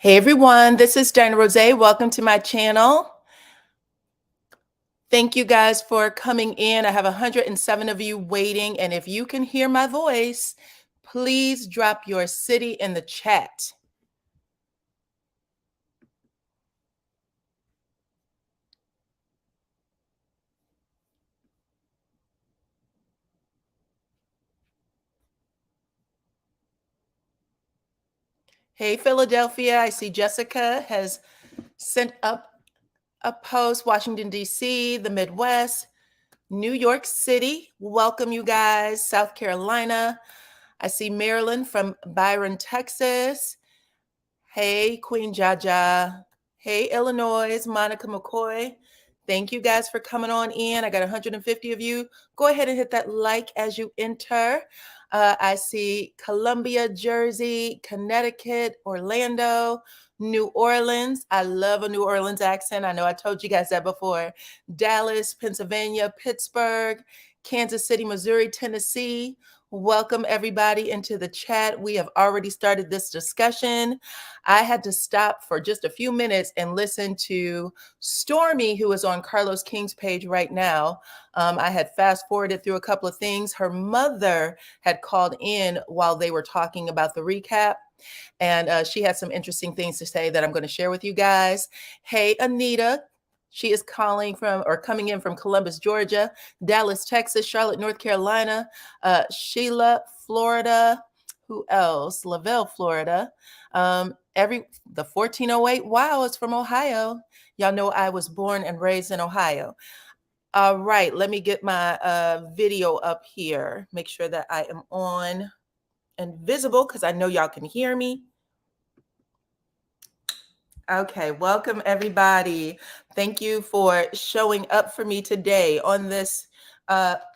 Hey everyone, this is DyanaRozay. Welcome to my channel. Thank you guys for coming in. I have 107 of you waiting, and if you can hear my voice, please drop your city in the chat. Hey Philadelphia, I see Jessica has sent up a post. Washington, D.C., the Midwest, New York City. Welcome you guys. South Carolina. I see Maryland from Byron, Texas. Hey, Queen Jaja. Hey, Illinois, Monica McCoy. Thank you guys for coming on in. I got 150 of you. Go ahead and hit that like as you enter. I see Columbia, Jersey, Connecticut, Orlando, New Orleans. I love a New Orleans accent. I know I told you guys that before. Dallas, Pennsylvania, Pittsburgh, Kansas City, Missouri, Tennessee. Welcome everybody into the chat. We have already started this discussion. I had to stop for just a few minutes and listen to Stormy, who is on Carlos King's page right now. I had fast forwarded through a couple of things. Her mother had called in while they were talking about the recap. And she had some interesting things to say that I'm going to share with you guys. Hey, Anita. She is coming in from Columbus, Georgia, Dallas, Texas, Charlotte, North Carolina, Sheila, Florida. Who else? Lavelle, Florida. The 1408. Wow, it's from Ohio. Y'all know I was born and raised in Ohio. All right, let me get my video up here. Make sure that I am on and visible because I know y'all can hear me. Okay, welcome everybody. Thank you for showing up for me today on this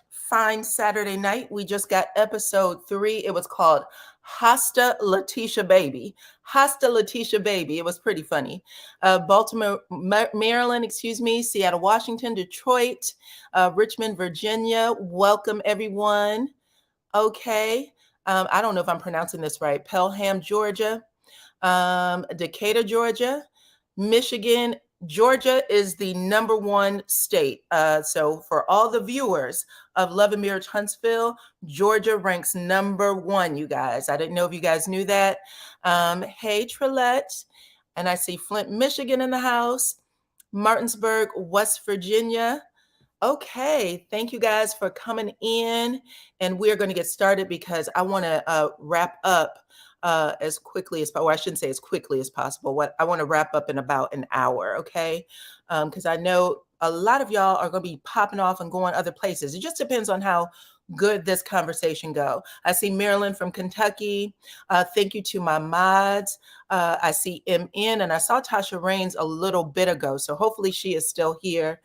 fine Saturday night. We just got episode 3. It was called Hasta Letitia Baby. Hasta Letitia Baby. It was pretty funny. Baltimore, Maryland, Seattle, Washington, Detroit, Richmond, Virginia. Welcome everyone. Okay. I don't know if I'm pronouncing this right. Pelham, Georgia. Decatur, Georgia, Michigan. Georgia is the #1 state. So for all the viewers of Love and Marriage Huntsville, Georgia ranks #1, you guys. I didn't know if you guys knew that. Hey, Trillette. And I see Flint, Michigan in the house. Martinsburg, West Virginia. Okay, thank you guys for coming in. And we're going to get started because I want to wrap up as quickly as possible. I shouldn't say as quickly as possible. I want to wrap up in about an hour, okay? Because I know a lot of y'all are going to be popping off and going other places. It just depends on how good this conversation go. I see Marilyn from Kentucky. Thank you to my mods. I see MN, and I saw Tasha Rains a little bit ago, so hopefully she is still here.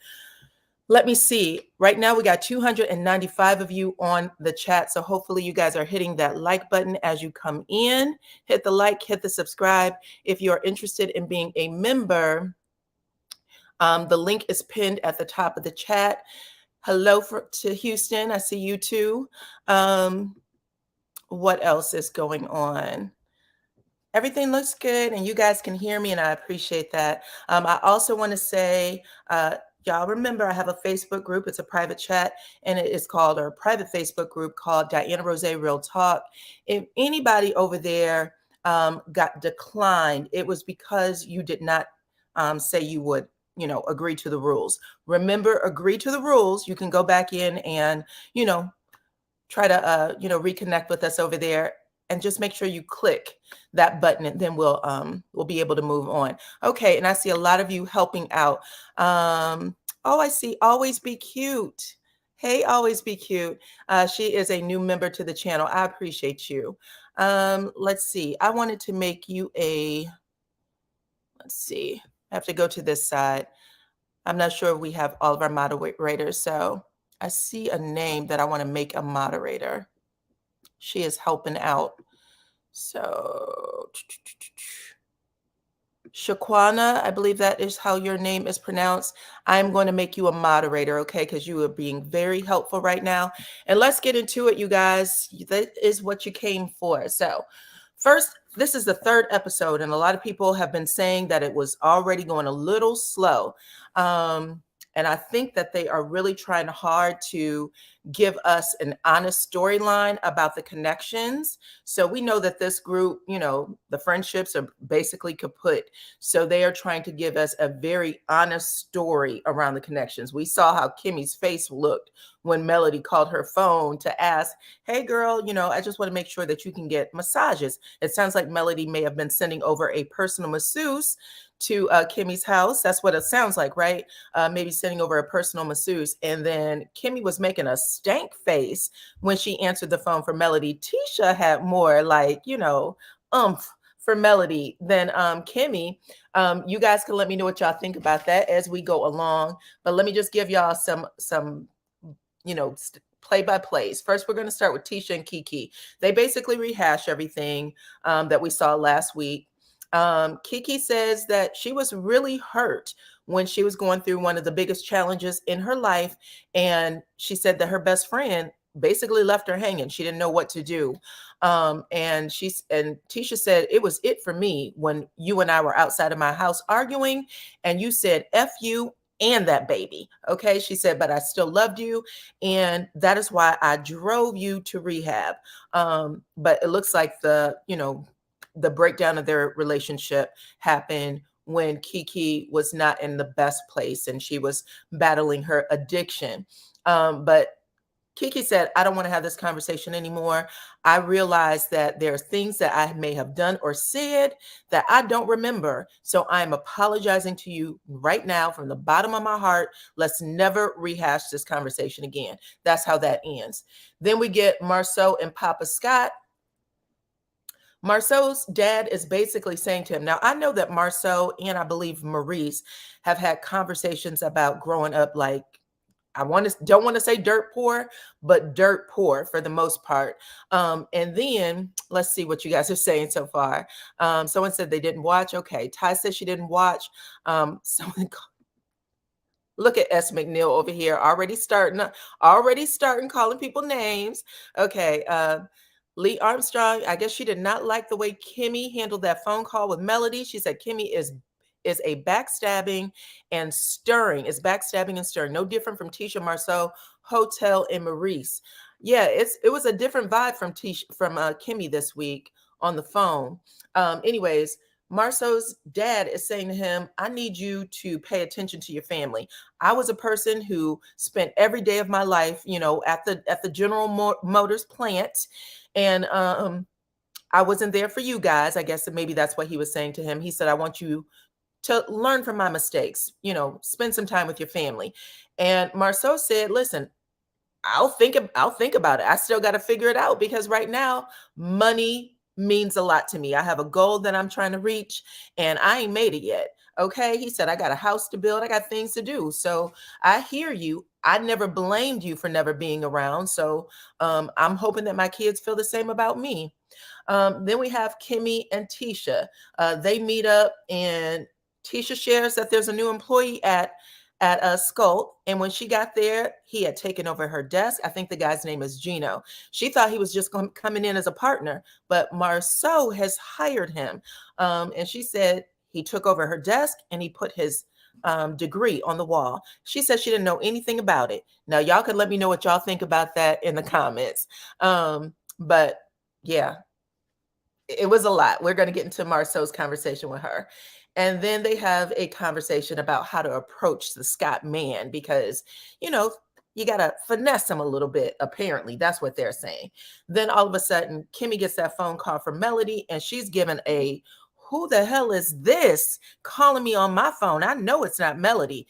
Let me see. Right now, we got 295 of you on the chat. So hopefully you guys are hitting that like button as you come in. Hit the like, hit the subscribe. If you're interested in being a member, the link is pinned at the top of the chat. Hello to Houston. I see you too. What else is going on? Everything looks good and you guys can hear me and I appreciate that. I also want to say, y'all remember I have a Facebook group. It's a private chat and it is called, or a private Facebook group called DyanaRozay Real Talk. If anybody over there got declined, it was because you did not say you would, agree to the rules. Remember, agree to the rules. You can go back in and, try to, reconnect with us over there. And just make sure you click that button and then we'll be able to move on. Okay, and I see a lot of you helping out. Oh, I see Always Be Cute. Hey, Always Be Cute. She is a new member to the channel. I appreciate you. Let's see. I wanted to make you let's see. I have to go to this side. I'm not sure if we have all of our moderators. So I see a name that I want to make a moderator. She is helping out. So Shaquana, I believe that is how your name is pronounced. I'm going to make you a moderator, okay? Because you are being very helpful right now. And let's get into it, you guys. That is what you came for. So First, this is the third episode, and a lot of people have been saying that it was already going a little slow. And I think that they are really trying hard to give us an honest storyline about the connections. So we know that this group, the friendships are basically kaput. So they are trying to give us a very honest story around the connections. We saw how Kimmy's face looked when Melody called her phone to ask, hey girl, I just want to make sure that you can get massages. It sounds like Melody may have been sending over a personal masseuse to Kimmy's house. That's what it sounds like, right? Maybe sending over a personal masseuse. And then Kimmy was making a stank face when she answered the phone for Melody. Tisha had more like, umph for Melody than Kimmy. You guys can let me know what y'all think about that as we go along. But let me just give y'all some play-by-plays. First, we're going to start with Tisha and Kiki. They basically rehash everything that we saw last week. Kiki says that she was really hurt when she was going through one of the biggest challenges in her life. And she said that her best friend basically left her hanging. She didn't know what to do. And Tisha said, it was it for me when you and I were outside of my house arguing and you said, F you and that baby. Okay. She said, but I still loved you. And that is why I drove you to rehab. But it looks like the breakdown of their relationship happened when Kiki was not in the best place and she was battling her addiction. But Kiki said, I don't want to have this conversation anymore. I realized that there are things that I may have done or said that I don't remember. So I'm apologizing to you right now from the bottom of my heart. Let's never rehash this conversation again. That's how that ends. Then we get Marcel and Papa Scott. Marcel's dad is basically saying to him, now I know that Marcel and I believe Maurice have had conversations about growing up like, don't want to say dirt poor, but dirt poor for the most part. And then let's see what you guys are saying so far. Someone said they didn't watch. Okay. Ty says she didn't watch. Look at S. McNeil over here, already starting calling people names. Okay. Lee Armstrong, I guess she did not like the way Kimmy handled that phone call with Melody. She said Kimmy is a backstabbing and stirring. It's backstabbing and stirring. No different from Tisha, Marcel, Hotel, and Maurice. Yeah, it was a different vibe from Kimmy this week on the phone. Anyways, Marcel's dad is saying to him, I need you to pay attention to your family. I was a person who spent every day of my life, at the General Motors plant. And I wasn't there for you guys. I guess maybe that's what he was saying to him. He said, I want you to learn from my mistakes, spend some time with your family. And Marcel said, listen, I'll think about it. I still got to figure it out because right now money means a lot to me. I have a goal that I'm trying to reach and I ain't made it yet. Okay. He said, I got a house to build. I got things to do. So I hear you. I never blamed you for never being around. So I'm hoping that my kids feel the same about me. Then we have Kimmy and Tisha. They meet up and Tisha shares that there's a new employee at Skull. And when she got there, he had taken over her desk. I think the guy's name is Gino. She thought he was just coming in as a partner, but Marcel has hired him. And she said he took over her desk and he put his degree on the wall. She said she didn't know anything about it. Now, y'all can let me know what y'all think about that in the comments. But yeah, it was a lot. We're going to get into Marcel's conversation with her. And then they have a conversation about how to approach the Scott man because, you got to finesse him a little bit. Apparently, that's what they're saying. Then all of a sudden, Kimmy gets that phone call from Melody and she's given a, who the hell is this calling me on my phone? I know it's not Melody.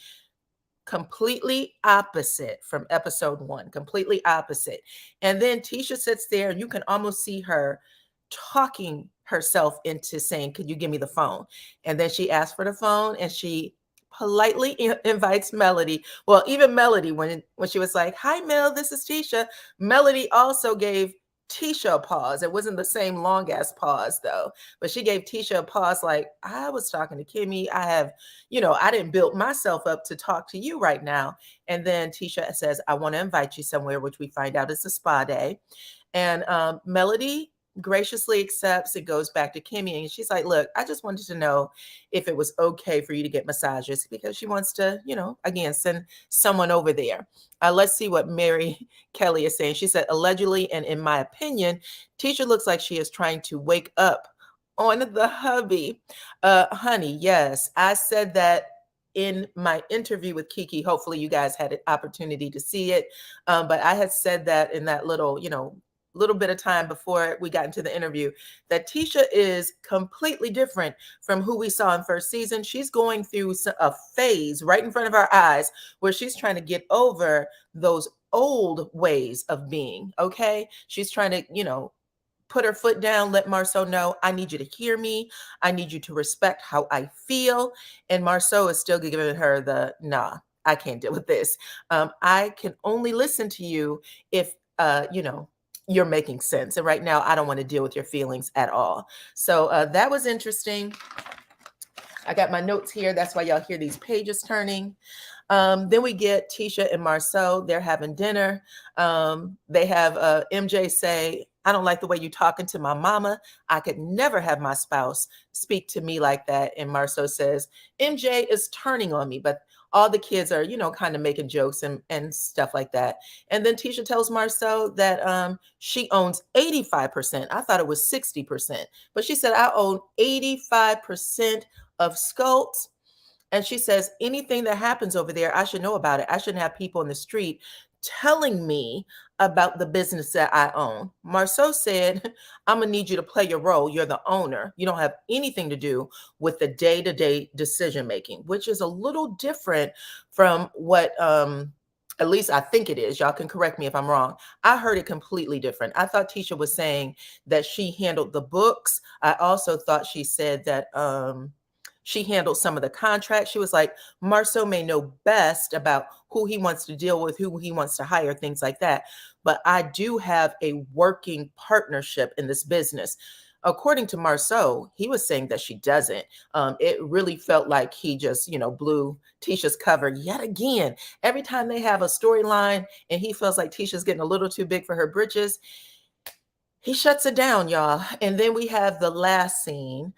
Completely opposite from episode 1, completely opposite. And then Tisha sits there and you can almost see her talking herself into saying, could you give me the phone? And then she asked for the phone and she politely invites Melody. Well, even Melody, when she was like, hi, Mel, this is Tisha. Melody also gave Tisha a pause. It wasn't the same long ass pause though, but she gave Tisha a pause. Like, I was talking to Kimmy. I didn't build myself up to talk to you right now. And then Tisha says, I want to invite you somewhere, which we find out is a spa day. And Melody graciously accepts. It goes back to Kimmy, and she's like, look, I just wanted to know if it was okay for you to get massages, because she wants to, again, send someone over there. Let's see what Mary Kelly is saying. She said, allegedly, and in my opinion, Tisha looks like she is trying to wake up on the hubby. Honey, yes, I said that in my interview with Kiki. Hopefully you guys had an opportunity to see it. But I had said that in that little bit of time before we got into the interview, that Tisha is completely different from who we saw in first season. She's going through a phase right in front of our eyes where she's trying to get over those old ways of being. Okay. She's trying to, put her foot down, let Marcel know, I need you to hear me. I need you to respect how I feel. And Marcel is still giving her the, nah, I can't deal with this. I can only listen to you if, you're making sense. And right now, I don't want to deal with your feelings at all. So that was interesting. I got my notes here. That's why y'all hear these pages turning. Then we get Tisha and Marcel. They're having dinner. They have MJ say, I don't like the way you talking to my mama. I could never have my spouse speak to me like that. And Marcel says, MJ is turning on me, but all the kids are, kind of making jokes and stuff like that. And then Tisha tells Marcel that she owns 85%. I thought it was 60%, but she said, I own 85% of Sculpts. And she says, anything that happens over there, I should know about it. I shouldn't have people in the street telling me about the business that I own. Marcel said, I'm going to need you to play your role. You're the owner. You don't have anything to do with the day-to-day decision-making, which is a little different from what, at least I think it is. Y'all can correct me if I'm wrong. I heard it completely different. I thought Tisha was saying that she handled the books. I also thought she said that, she handled some of the contracts. She was like, Marcel may know best about who he wants to deal with, who he wants to hire, things like that. But I do have a working partnership in this business. According to Marcel, he was saying that she doesn't. It really felt like he just, blew Tisha's cover yet again. Every time they have a storyline and he feels like Tisha's getting a little too big for her britches, he shuts it down, y'all. And then we have the last scene,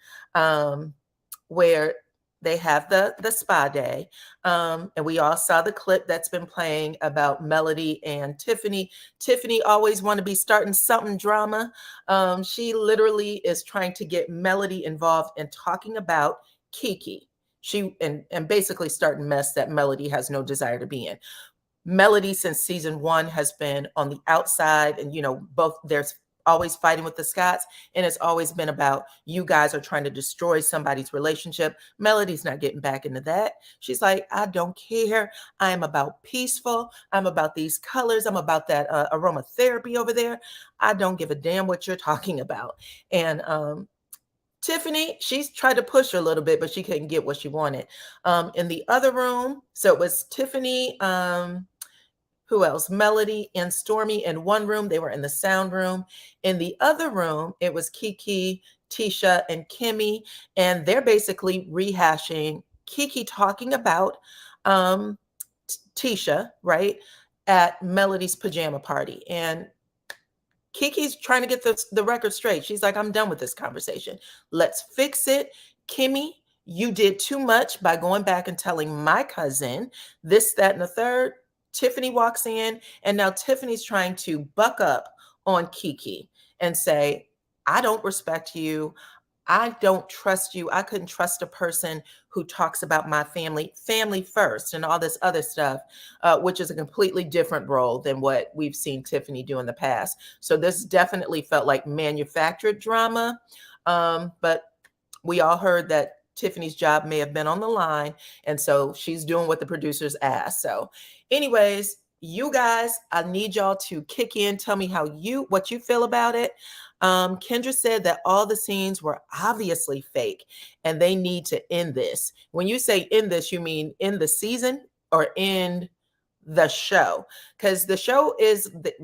where they have the spa day. And we all saw the clip that's been playing about Melody and Tiffany. Tiffany always want to be starting something drama. She literally is trying to get Melody involved in talking about Kiki. And basically starting mess that Melody has no desire to be in. Melody, since season 1, has been on the outside, and both there's always fighting with the Scotts, and it's always been about, you guys are trying to destroy somebody's relationship. Melody's not getting back into that. She's like, I don't care. I am about peaceful. I'm about these colors. I'm about that aromatherapy over there. I don't give a damn what you're talking about. And Tiffany, she's tried to push her a little bit, but she couldn't get what she wanted. In the other room, so it was Tiffany, who else? Melody and Stormy in one room. They were in the sound room. In the other room, it was Kiki, Tisha, and Kimmy. And they're basically rehashing Kiki talking about Tisha, right, at Melody's pajama party. And Kiki's trying to get the record straight. She's like, I'm done with this conversation. Let's fix it. Kimmy, you did too much by going back and telling my cousin this, that, and the third. Tiffany walks in, and now Tiffany's trying to buck up on Kiki and say, I don't respect you. I don't trust you. I couldn't trust a person who talks about my family first, and all this other stuff, which is a completely different role than what we've seen Tiffany do in the past. So this definitely felt like manufactured drama. But we all heard that Tiffany's job may have been on the line. And so she's doing what the producers asked. So anyways, you guys, I need y'all to kick in. Tell me what you feel about it. Kendra said that all the scenes were obviously fake and they need to end this. When you say end this, you mean in the season or in the show? Because the show is that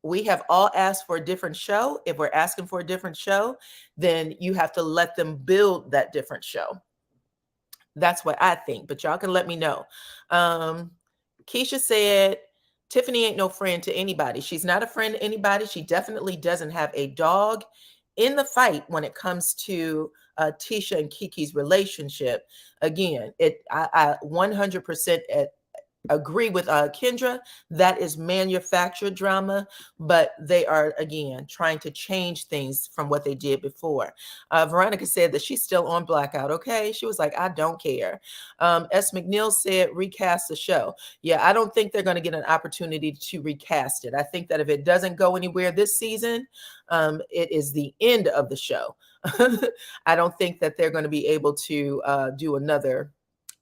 we have all asked for a different show. If we're asking for a different show, then you have to let them build that different show. That's what I think, but y'all can let me know. Keisha said Tiffany ain't no friend to anybody. She's not a friend to anybody. She definitely doesn't have a dog in the fight when it comes to Tisha and Kiki's relationship. Again, I 100% agree with Kendra. That is manufactured drama, but they are, again, trying to change things from what they did before. Veronica said that she's still on blackout. Okay. She was like, I don't care. S. McNeil said, recast the show. Yeah, I don't think they're going to get an opportunity to recast it. I think that if it doesn't go anywhere this season, it is the end of the show. I don't think that they're going to be able to do another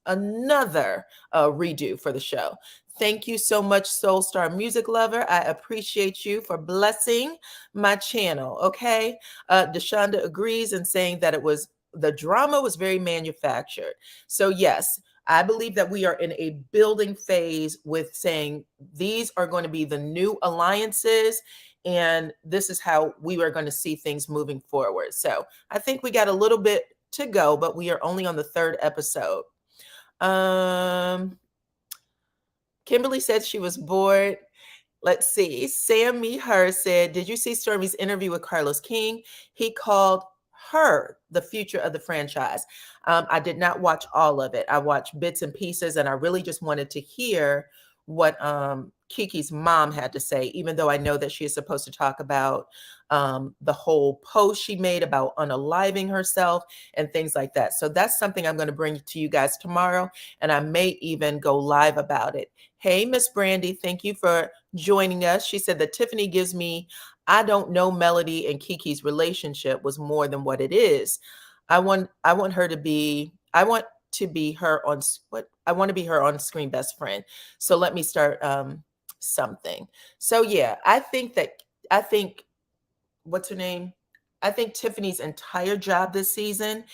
redo for the show. Thank you so much, Soul Star Music Lover. I appreciate you for blessing my channel. Okay. Deshonda agrees and saying that the drama was very manufactured. So yes, I believe that we are in a building phase with saying these are going to be the new alliances, and this is how we are going to see things moving forward. So I think we got a little bit to go, but we are only on the 3rd episode. Kimberly said she was bored. Let's see. Sammy Her said, did you see Stormy's interview with Carlos King? He called her the future of the franchise. I did not watch all of it. I watched bits and pieces, and I really just wanted to hear what Kiki's mom had to say, even though I know that she is supposed to talk about the whole post she made about unaliving herself and things like that. So that's something I'm going to bring to you guys tomorrow, and I may even go live about it. Hey, Miss Brandy, thank you for joining us. She said that Tiffany gives me, I don't know, Melody and Kiki's relationship was more than what it is. I want her to be, I want to be her on screen best friend. So let me start something. So yeah, I think what's her name? I think Tiffany's entire job this season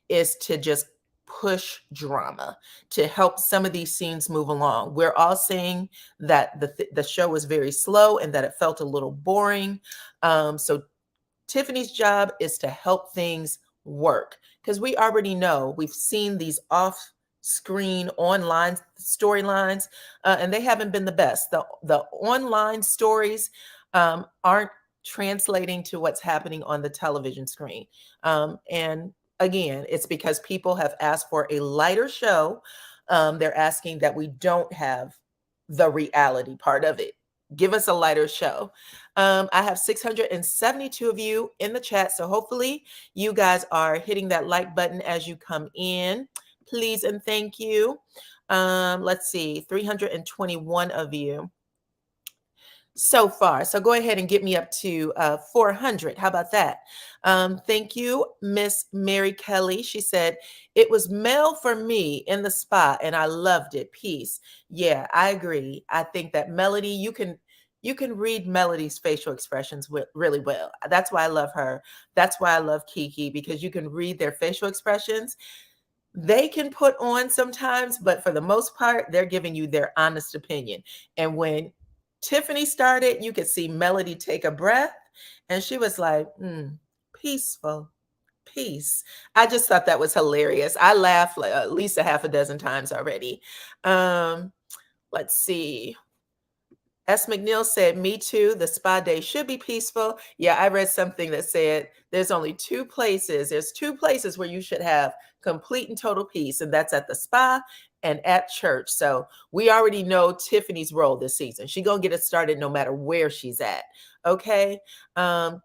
is to just push drama, to help some of these scenes move along. We're all saying that the show was very slow and that it felt a little boring. So Tiffany's job is to help things work, because we already know, we've seen these off-screen online storylines, and they haven't been the best. The online stories aren't translating to what's happening on the television screen. And again, it's because people have asked for a lighter show. They're asking that we don't have the reality part of it. Give us a lighter show. I have 672 of you in the chat, so hopefully you guys are hitting that like button as you come in. Please and thank you. Let's see, 321 of you so far. So go ahead and get me up to 400. How about that? Thank you, Miss Mary Kelly. She said, it was Mel for me in the spa and I loved it. Peace. Yeah, I agree. I think that Melody, you can read Melody's facial expressions really well. That's why I love her. That's why I love Kiki, because you can read their facial expressions. They can put on sometimes, but for the most part, they're giving you their honest opinion. And when Tiffany started, you could see Melody take a breath, and she was like, peaceful, peace. I just thought that was hilarious. I laughed like at least a half a dozen times already. Let's see. S. McNeil said, me too. The spa day should be peaceful. Yeah, I read something that said there's only two places. There's two places where you should have complete and total peace, and that's at the spa and at church. So we already know Tiffany's role this season. She's going to get it started no matter where she's at. Okay.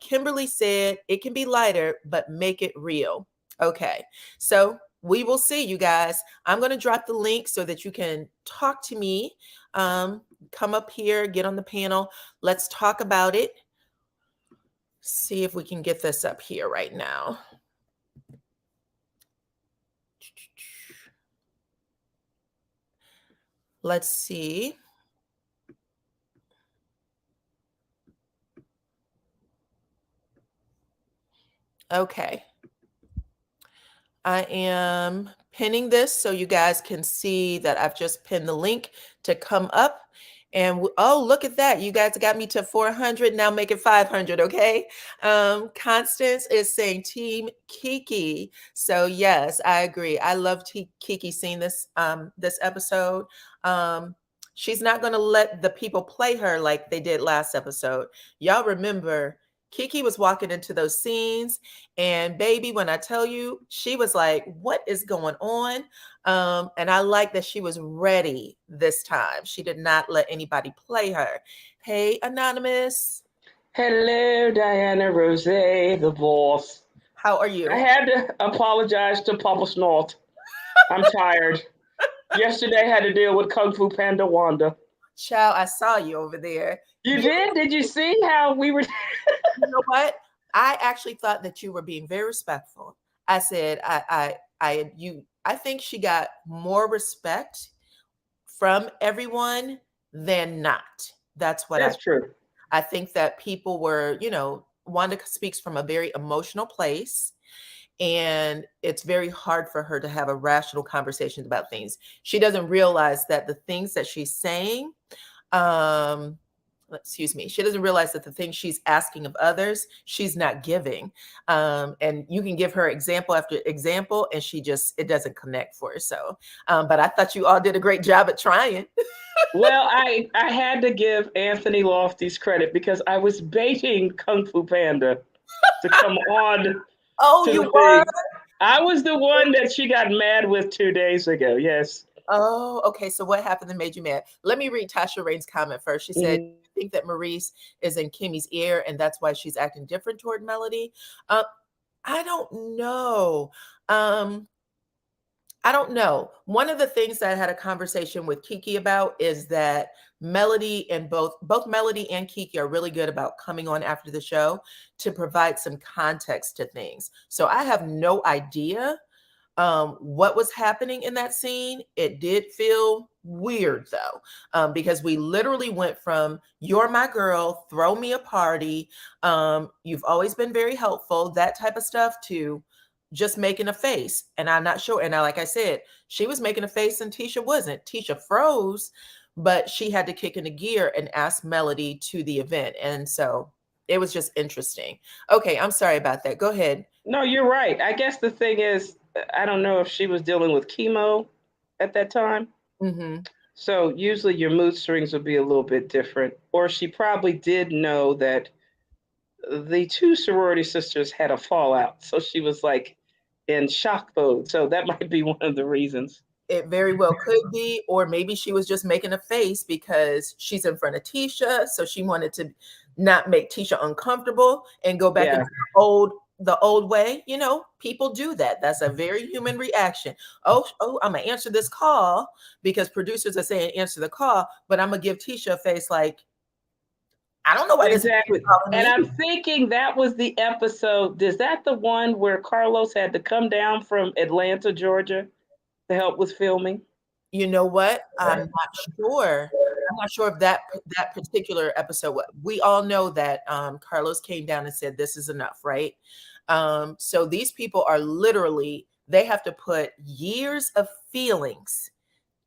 Kimberly said it can be lighter, but make it real. Okay. So we will see, you guys. I'm going to drop the link so that you can talk to me. Come up here, get on the panel. Let's talk about it. See if we can get this up here right now. Let's see. Okay. I am pinning this so you guys can see that I've just pinned the link to come up. And oh, look at that. You guys got me to 400. Now make it 500. Okay. Constance is saying Team Kiki. So yes, I agree. I love Kiki seeing this, this episode. She's not going to let the people play her like they did last episode. Y'all remember Kiki was walking into those scenes, and baby, when I tell you, she was like, what is going on? And I like that she was ready this time. She did not let anybody play her. Hey, Anonymous. Hello, DyanaRozay, the boss. How are you? I had to apologize to Papa Snort. I'm tired. Yesterday I had to deal with Kung Fu Panda Wanda. Child, I saw you over there. You did? Did you see how we were? You know what? I actually thought that you were being very respectful. I said, I think she got more respect from everyone than not. That's what That's true. I think that people were, Wanda speaks from a very emotional place, and it's very hard for her to have a rational conversation about things. She doesn't realize that the things that she's saying, she doesn't realize that the things she's asking of others, she's not giving. And you can give her example after example, and it doesn't connect for her. So, but I thought you all did a great job at trying. Well, I had to give Anthony Lofty's credit because I was baiting Kung Fu Panda to come on. Oh, you were? I was the one that she got mad with 2 days ago. Yes. Oh, okay. So what happened that made you mad? Let me read Tasha Rain's comment first. She said, I think that Maurice is in Kimmy's ear, and that's why she's acting different toward Melody. I don't know. I don't know. One of the things that I had a conversation with Kiki about is that Melody and both Melody and Kiki are really good about coming on after the show to provide some context to things. So I have no idea what was happening in that scene. It did feel weird though, because we literally went from "you're my girl, throw me a party, you've always been very helpful," that type of stuff, to just making a face. And I'm not sure. And like I said, she was making a face and Tisha wasn't. Tisha froze, but she had to kick into gear and ask Melody to the event. And so it was just interesting. Okay, I'm sorry about that. Go ahead. No, you're right. I guess the thing is, I don't know if she was dealing with chemo at that time. Mm-hmm. So usually your mood swings would be a little bit different. Or she probably did know that the two sorority sisters had a fallout. So she was like in shock mode. So that might be one of the reasons. It very well could be. Or maybe she was just making a face because she's in front of Tisha. So she wanted to not make Tisha uncomfortable and go back into the old way. People do that. That's a very human reaction. Oh, I'm gonna answer this call because producers are saying answer the call, but I'm gonna give Tisha a face like, I don't know why exactly. And I'm thinking that was the episode. Is that the one where Carlos had to come down from Atlanta, Georgia, to help with filming? You know what? I'm not sure. I'm not sure if that particular episode. We all know that Carlos came down and said, "This is enough," right? So these people are literally, they have to put years of feelings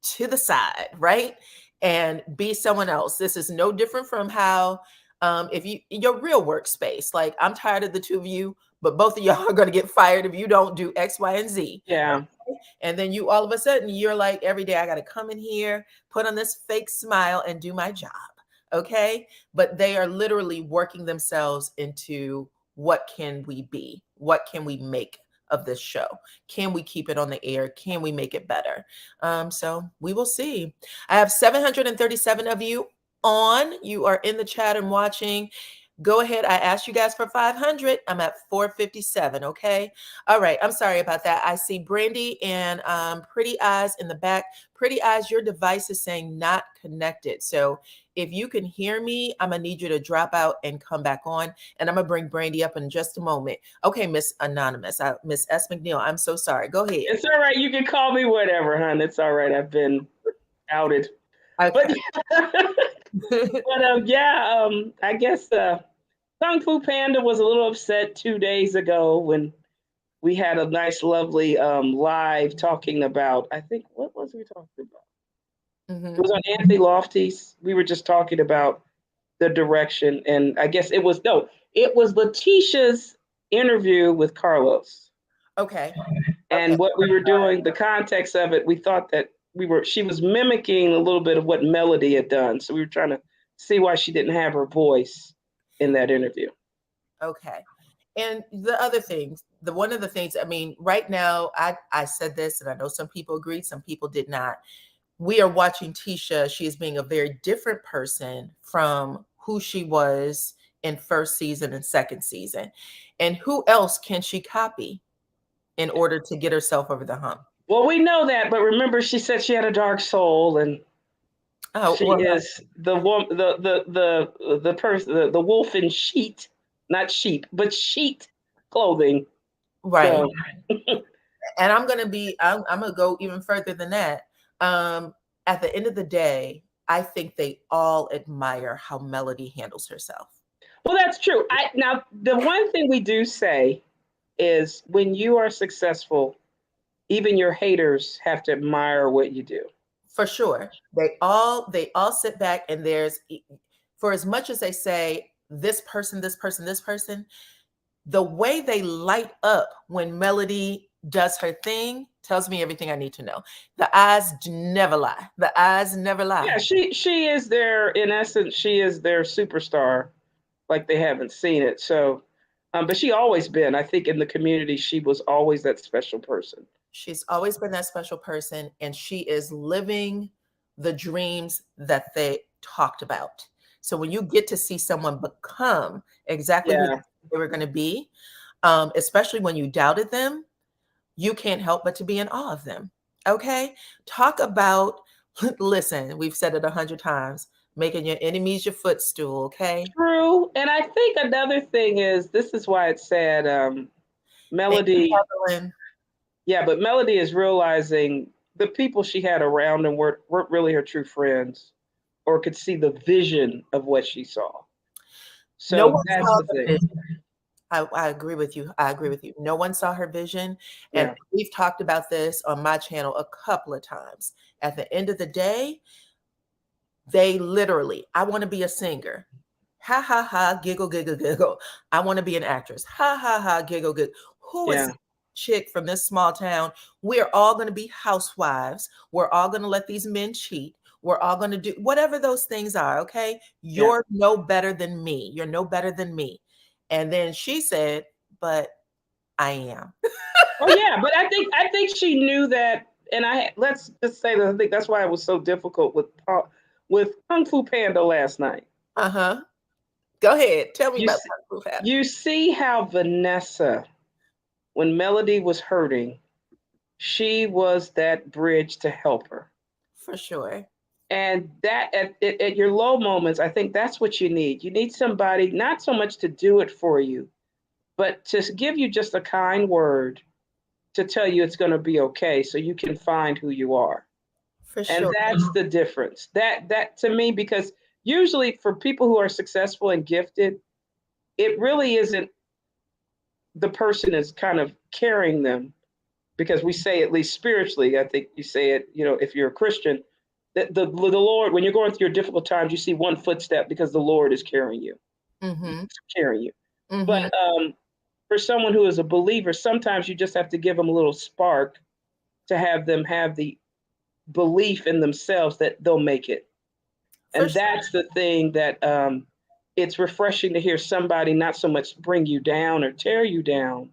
to the side, right? And be someone else. This is no different from how if your real workspace, like, I'm tired of the two of you, but both of y'all are going to get fired if you don't do X, Y, and Z. Yeah. Okay? And then you all of a sudden, you're like, every day I got to come in here, put on this fake smile and do my job. Okay. But they are literally working themselves into, what can we be? What can we make of this show? Can we keep it on the air? Can we make it better? So we will see. I have 737 of you on. You are in the chat and watching. Go ahead. I asked you guys for 500. I'm at 457. Okay. All right. I'm sorry about that. I see Brandy and Pretty Eyes in the back. Pretty Eyes, your device is saying not connected. So if you can hear me, I'm going to need you to drop out and come back on. And I'm going to bring Brandy up in just a moment. Okay, Miss Anonymous, Miss S. McNeil, I'm so sorry. Go ahead. It's all right. You can call me whatever, hon. It's all right. I've been outed. Okay. But I guess Kung Fu Panda was a little upset 2 days ago when we had a nice, lovely live talking about, I think, what was we talking about? Mm-hmm. It was on Anthony Lofty's. We were just talking about the direction. And I guess it was Letitia's interview with Carlos. Okay. And what we were doing, the context of it, we thought that she was mimicking a little bit of what Melody had done. So we were trying to see why she didn't have her voice in that interview. Okay. And the other things, one of the things, I mean, right now, I said this, and I know some people agreed, some people did not. We are watching Tisha. She is being a very different person from who she was in first season and second season. And who else can she copy in order to get herself over the hump? Well, we know that, but remember, she said she had a dark soul, and she is the person, the wolf in sheet, not sheep, but sheet clothing. Right. So. And I'm gonna go even further than that. At the end of the day, I think they all admire how Melody handles herself. Well, that's true. Now, the one thing we do say is when you are successful, even your haters have to admire what you do. For sure. They all sit back, and for as much as they say this person, this person, this person, the way they light up when Melody does her thing tells me everything I need to know. The eyes never lie. The eyes never lie. Yeah, she is their, in essence, she is their superstar, like they haven't seen it. So, but she always been, I think in the community, she was always that special person. She's always been that special person, and she is living the dreams that they talked about. So when you get to see someone become exactly who they were going to be, especially when you doubted them, you can't help but to be in awe of them. Okay? Talk about, listen, we've said it 100 times, making your enemies your footstool, okay? True. And I think another thing is, this is why it's sad, Melody. Yeah, but Melody is realizing the people she had around and weren't really her true friends, or could see the vision of what she saw. So that's the thing. I agree with you. I agree with you. No one saw her vision. And we've talked about this on my channel a couple of times. At the end of the day, they literally, I want to be a singer. Ha, ha, ha, giggle, giggle, giggle. I want to be an actress. Ha, ha, ha, giggle, giggle. Who is this chick from this small town? We're all going to be housewives. We're all going to let these men cheat. We're all going to do whatever those things are, okay? You're no better than me. You're no better than me. And then she said, but I am. Oh yeah, but I think she knew that, and let's just say that I think that's why it was so difficult with Kung Fu Panda last night. Go ahead. Tell me about Kung Fu Panda. You see how Vanessa, when Melody was hurting, she was that bridge to help her. For sure. And that at your low moments, I think that's what you need. You need somebody not so much to do it for you, but to give you just a kind word to tell you it's going to be okay, so you can find who you are. For sure. And that's the difference. That to me, because usually for people who are successful and gifted, it really isn't the person is kind of carrying them, because we say, at least spiritually, I think you say it, if you're a Christian, that the Lord, when you're going through your difficult times, you see one footstep because the Lord is carrying you. Carrying you. But for someone who is a believer, sometimes you just have to give them a little spark to have them have the belief in themselves that they'll make it. And that's the thing that it's refreshing to hear somebody not so much bring you down or tear you down,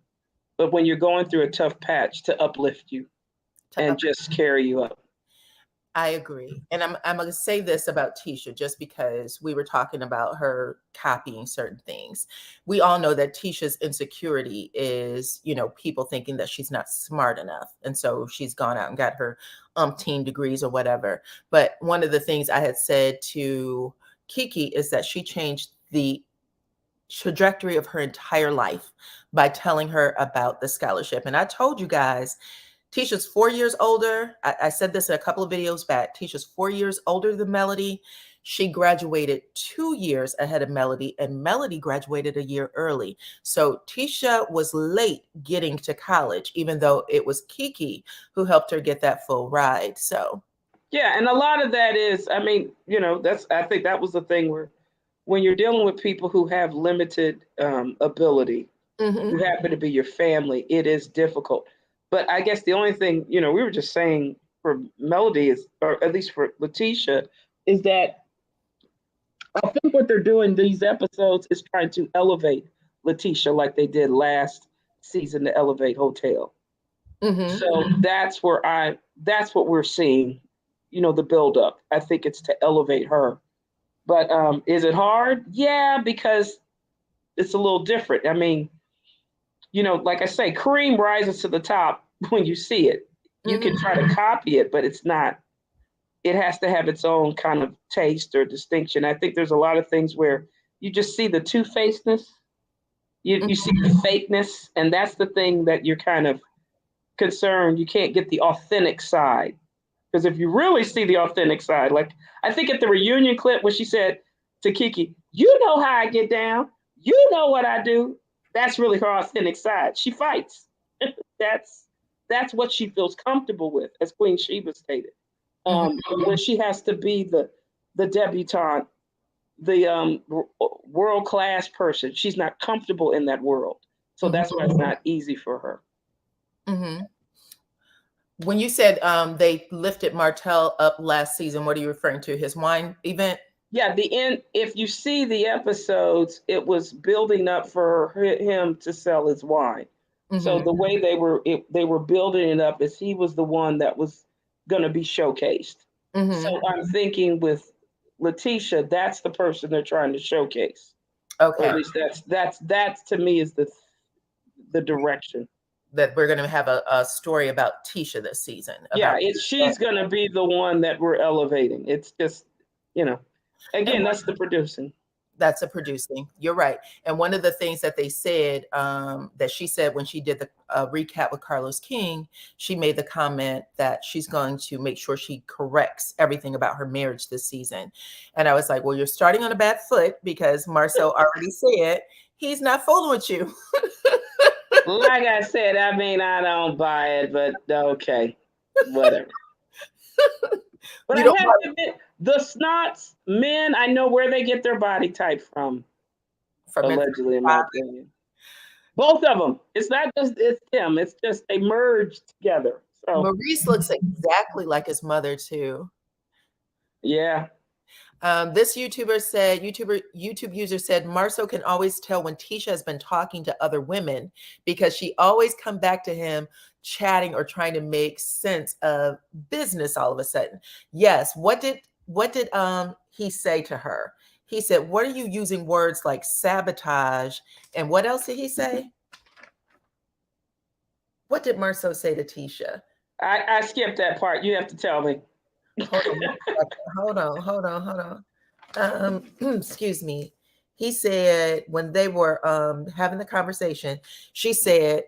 but when you're going through a tough patch, to uplift you and just carry you up. I agree. And I'm going to say this about Tisha, just because we were talking about her copying certain things. We all know that Tisha's insecurity is, people thinking that she's not smart enough. And so she's gone out and got her umpteen degrees or whatever. But one of the things I had said to Kiki is that she changed the trajectory of her entire life by telling her about the scholarship. And I told you guys, Tisha's 4 years older. I said this in a couple of videos back. Tisha's 4 years older than Melody. She graduated 2 years ahead of Melody, and Melody graduated a year early. So Tisha was late getting to college, even though it was Kiki who helped her get that full ride. So yeah, and a lot of that is, I think that was the thing where when you're dealing with people who have limited ability, who happen to be your family, it is difficult. But I guess the only thing, we were just saying for Melody is, or at least for Letitia, is that I think what they're doing these episodes is trying to elevate Letitia like they did last season to elevate Hotel. Mm-hmm. So that's what we're seeing, the build up. I think it's to elevate her. But is it hard? Yeah, because it's a little different. I mean, like I say, cream rises to the top when you see it. You can try to copy it, but it's not. It has to have its own kind of taste or distinction. I think there's a lot of things where you just see the two-facedness. You see the fakeness, and that's the thing that you're kind of concerned. You can't get the authentic side. Because if you really see the authentic side, like I think at the reunion clip when she said to Kiki, you know how I get down, you know what I do. That's really her authentic side. She fights. that's what she feels comfortable with, as Queen Sheba stated. When she has to be the debutante, the world class person, she's not comfortable in that world. So that's why it's not easy for her. Mm-hmm. When you said they lifted Marcel up last season, what are you referring to? His wine event? Yeah, the end. If you see the episodes, it was building up for him to sell his wine. So the way they were building it up is he was the one that was going to be showcased. So I'm thinking with Letitia, that's the person they're trying to showcase. Okay. Or at least that's to me is the direction. That we're going to have a story about Tisha this season. She's going to be the one that we're elevating. It's just, again, that's the producing. That's a producing. You're right. And one of the things that they said, that she said when she did the recap with Carlos King, she made the comment that she's going to make sure she corrects everything about her marriage this season. And I was like, well, you're starting on a bad foot because Marcel already said he's not fooling with you. Like I said, I mean, I don't buy it, but okay, whatever. But I have to admit, the snots men, I know where they get their body type from allegedly, in my opinion. Both of them. It's not just it's them. It's just they merged together. So Maurice looks exactly like his mother too. Yeah. This YouTube user said Marcel can always tell when Tisha has been talking to other women because she always come back to him chatting or trying to make sense of business all of a sudden. Yes. What did he say to her? He said, what are you using words like sabotage? And what else did he say? What did Marcel say to Tisha? I skipped that part. You have to tell me. Hold on. Excuse me. He said when they were having the conversation, she said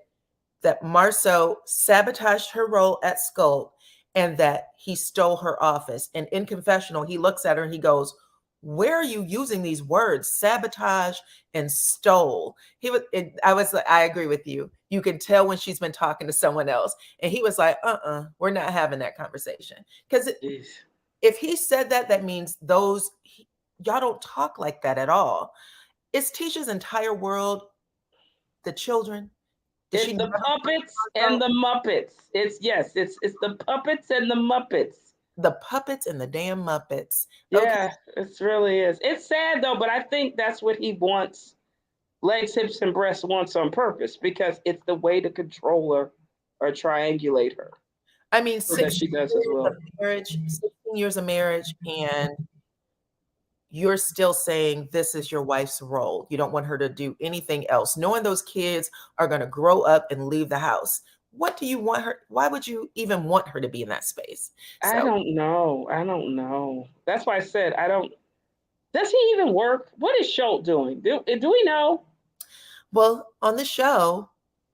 that Marcel sabotaged her role at Sculpt and that he stole her office. And in confessional, he looks at her and he goes, where are you using these words, sabotage and stole? I agree with you. You can tell when she's been talking to someone else. And he was like, we're not having that conversation. Because if he said that, that means y'all don't talk like that at all. It's Tisha's entire world, the children. It's the puppets and the Muppets. It's the puppets and the Muppets. The puppets and the damn Muppets. Yeah, it really is. It's sad though, but I think that's what he wants. Legs, hips, and breasts wants on purpose because it's the way to control her or triangulate her. I mean, so that she does as well. 16 years of marriage, and you're still saying this is your wife's role. You don't want her to do anything else, knowing those kids are going to grow up and leave the house. What do you want her? Why would you even want her to be in that space? I don't know. That's why I said I don't. Does he even work? What is Schultz doing? Do we know? Well, on the show,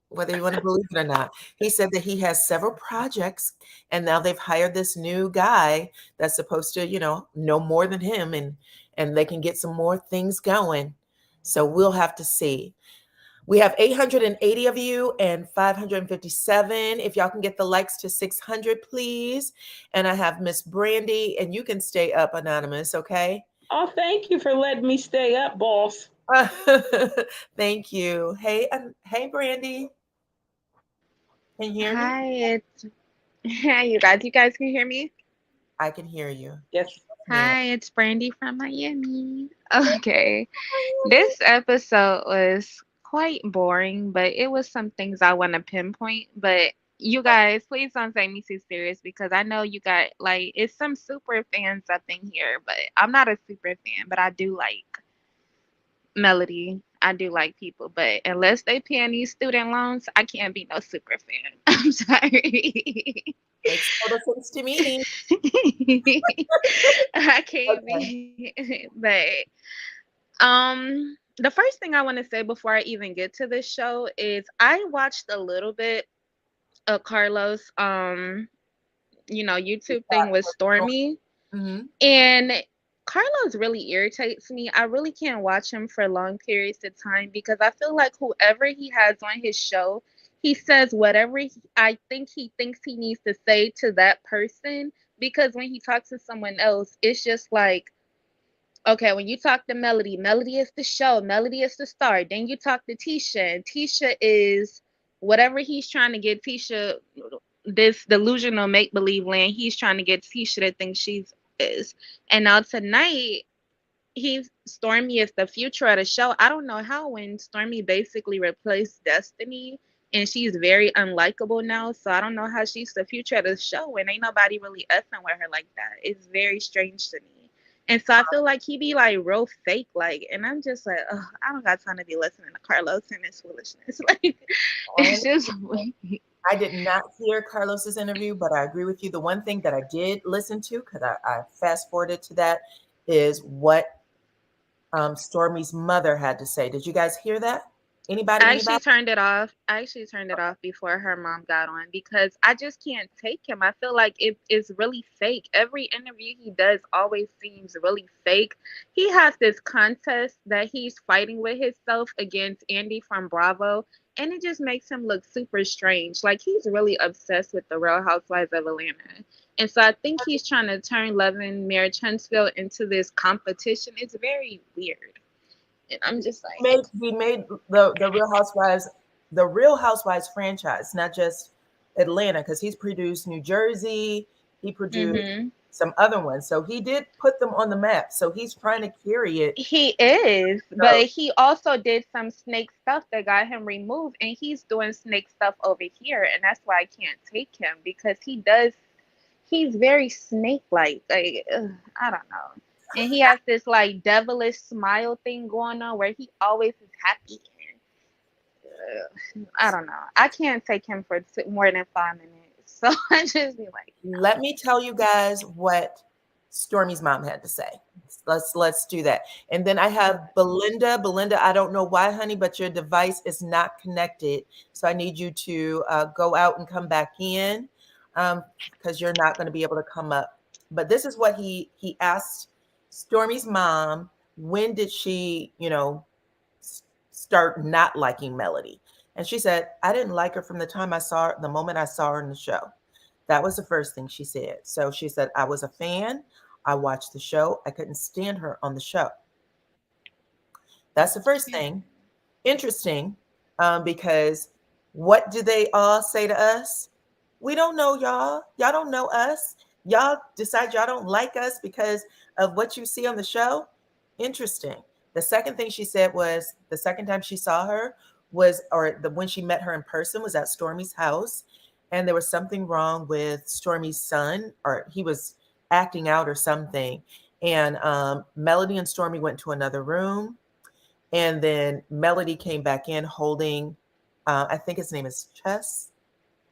whether you want to believe it or not, he said that he has several projects, and now they've hired this new guy that's supposed to, know more than him, and they can get some more things going. So we'll have to see. We have 880 of you and 557. If y'all can get the likes to 600, please. And I have Miss Brandy, and you can stay up, Anonymous, okay? Oh, thank you for letting me stay up, boss. Thank you. Hey, Brandy. Can you hear me? Hi, Hi, you guys can hear me? I can hear you. Yes. Man. Hi, it's Brandy from Miami. Okay. This episode was quite boring, but it was some things I want to pinpoint. But you guys, please don't take me too serious because I know you got like it's some super fans up in here, but I'm not a super fan, but I do like Melody. I do like people, but unless they paying these student loans, I can't be no super fan. I'm sorry. Makes total sense to me. I can't Okay. be. But the first thing I want to say before I even get to this show is I watched a little bit of Carlos YouTube thing with Stormy, Mm-hmm. and Carlos really irritates me. I really can't watch him for long periods of time because I feel like whoever he has on his show, he says whatever I think he thinks he needs to say to that person, because when he talks to someone else, it's just like, okay, when you talk to Melody, Melody is the show, Melody is the star. Then you talk to Tisha, and Tisha is whatever he's trying to get Tisha, this delusional make believe land. He's trying to get Tisha to think she's is. And now tonight, he's Stormy is the future of the show. I don't know how when Stormy basically replaced Destiny and she's very unlikable now. So I don't know how she's the future of the show and ain't nobody really effing with her like that. It's very strange to me. And so I feel like he be like real fake like, and I'm just like, ugh, I don't got time to be listening to Carlos and his foolishness. Like, it's just I did not hear Carlos's interview, but I agree with you. The one thing that I did listen to, because I fast forwarded to that, is what Stormy's mother had to say. Did you guys hear that? Anybody? I Anybody? actually turned it off. I actually turned it off before her mom got on because I just can't take him. I feel like it is really fake. Every interview he does always seems really fake. He has this contest that he's fighting with himself against Andy from Bravo, and it just makes him look super strange. Like he's really obsessed with the Real Housewives of Atlanta. And so I think he's trying to turn Love and Marriage Huntsville into this competition. It's very weird. And I'm just like, He made the Real Housewives franchise, not just Atlanta, because he's produced New Jersey, he produced mm-hmm. some other ones. So he did put them on the map. So he's trying to carry it. He is, So but he also did some snake stuff that got him removed, and he's doing snake stuff over here, and that's why I can't take him because he's very snake-like. Like, ugh, I don't know. And he has this like devilish smile thing going on where he always is happy. I don't know. I can't take him for more than 5 minutes. So I just be like, let me tell you guys what Stormy's mom had to say. Let's do that. And then I have Belinda. Belinda, I don't know why, honey, but your device is not connected. So I need you to go out and come back in because you're not going to be able to come up. But this is what he asked Stormy's mom. When did she, start not liking Melody? And she said, I didn't like her from the time I saw her, the moment I saw her in the show. That was the first thing she said. So she said, I was a fan. I watched the show. I couldn't stand her on the show. That's the first thing. Interesting, because what do they all say to us? We don't know y'all. Y'all don't know us. Y'all decide y'all don't like us because of what you see on the show. Interesting. The second thing she said was the second time she saw her was, or the when she met her in person was at Stormy's house, and there was something wrong with Stormy's son, or he was acting out or something. And Melody and Stormy went to another room, and then Melody came back in holding, I think his name is Chess,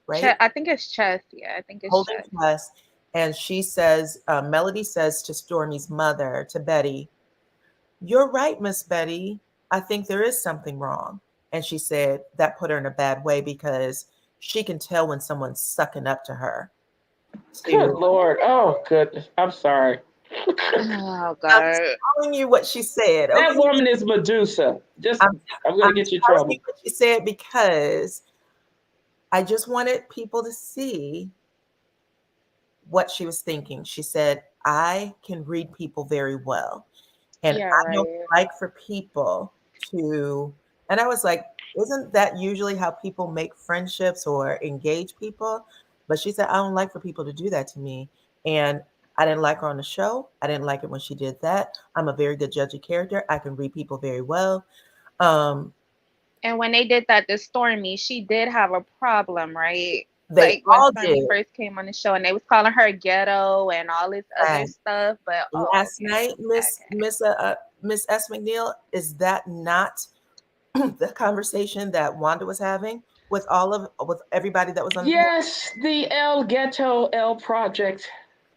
right? I think it's chess. Yeah, I think it's Holding chess. Chess. And she says, Melody says to Stormy's mother, to Betty, you're right, Miss Betty. I think there is something wrong. And she said that put her in a bad way because she can tell when someone's sucking up to her. Good To Lord. Oh, goodness. I'm sorry. Oh I'm just God. telling you what she said. That Okay. woman is Medusa. Just, I'm, I'm going I'm to get you in telling you trouble. what she said because I just wanted people to see what she was thinking. She said, I can read people very well. And Yeah, I don't right. like for people to, and I was like, isn't that usually how people make friendships or engage people? But she said, I don't like for people to do that to me. And I didn't like her on the show. I didn't like it when she did that. I'm a very good judge of character. I can read people very well. Um, And when they did that to Stormy, she did have a problem, right? they Like when all Stormy did. first came on the show and they was calling her ghetto and all this other And stuff. But last okay. night, Miss S. McNeil, is that not the conversation that Wanda was having with with everybody that was on the panel? Yes, the El Ghetto El Project.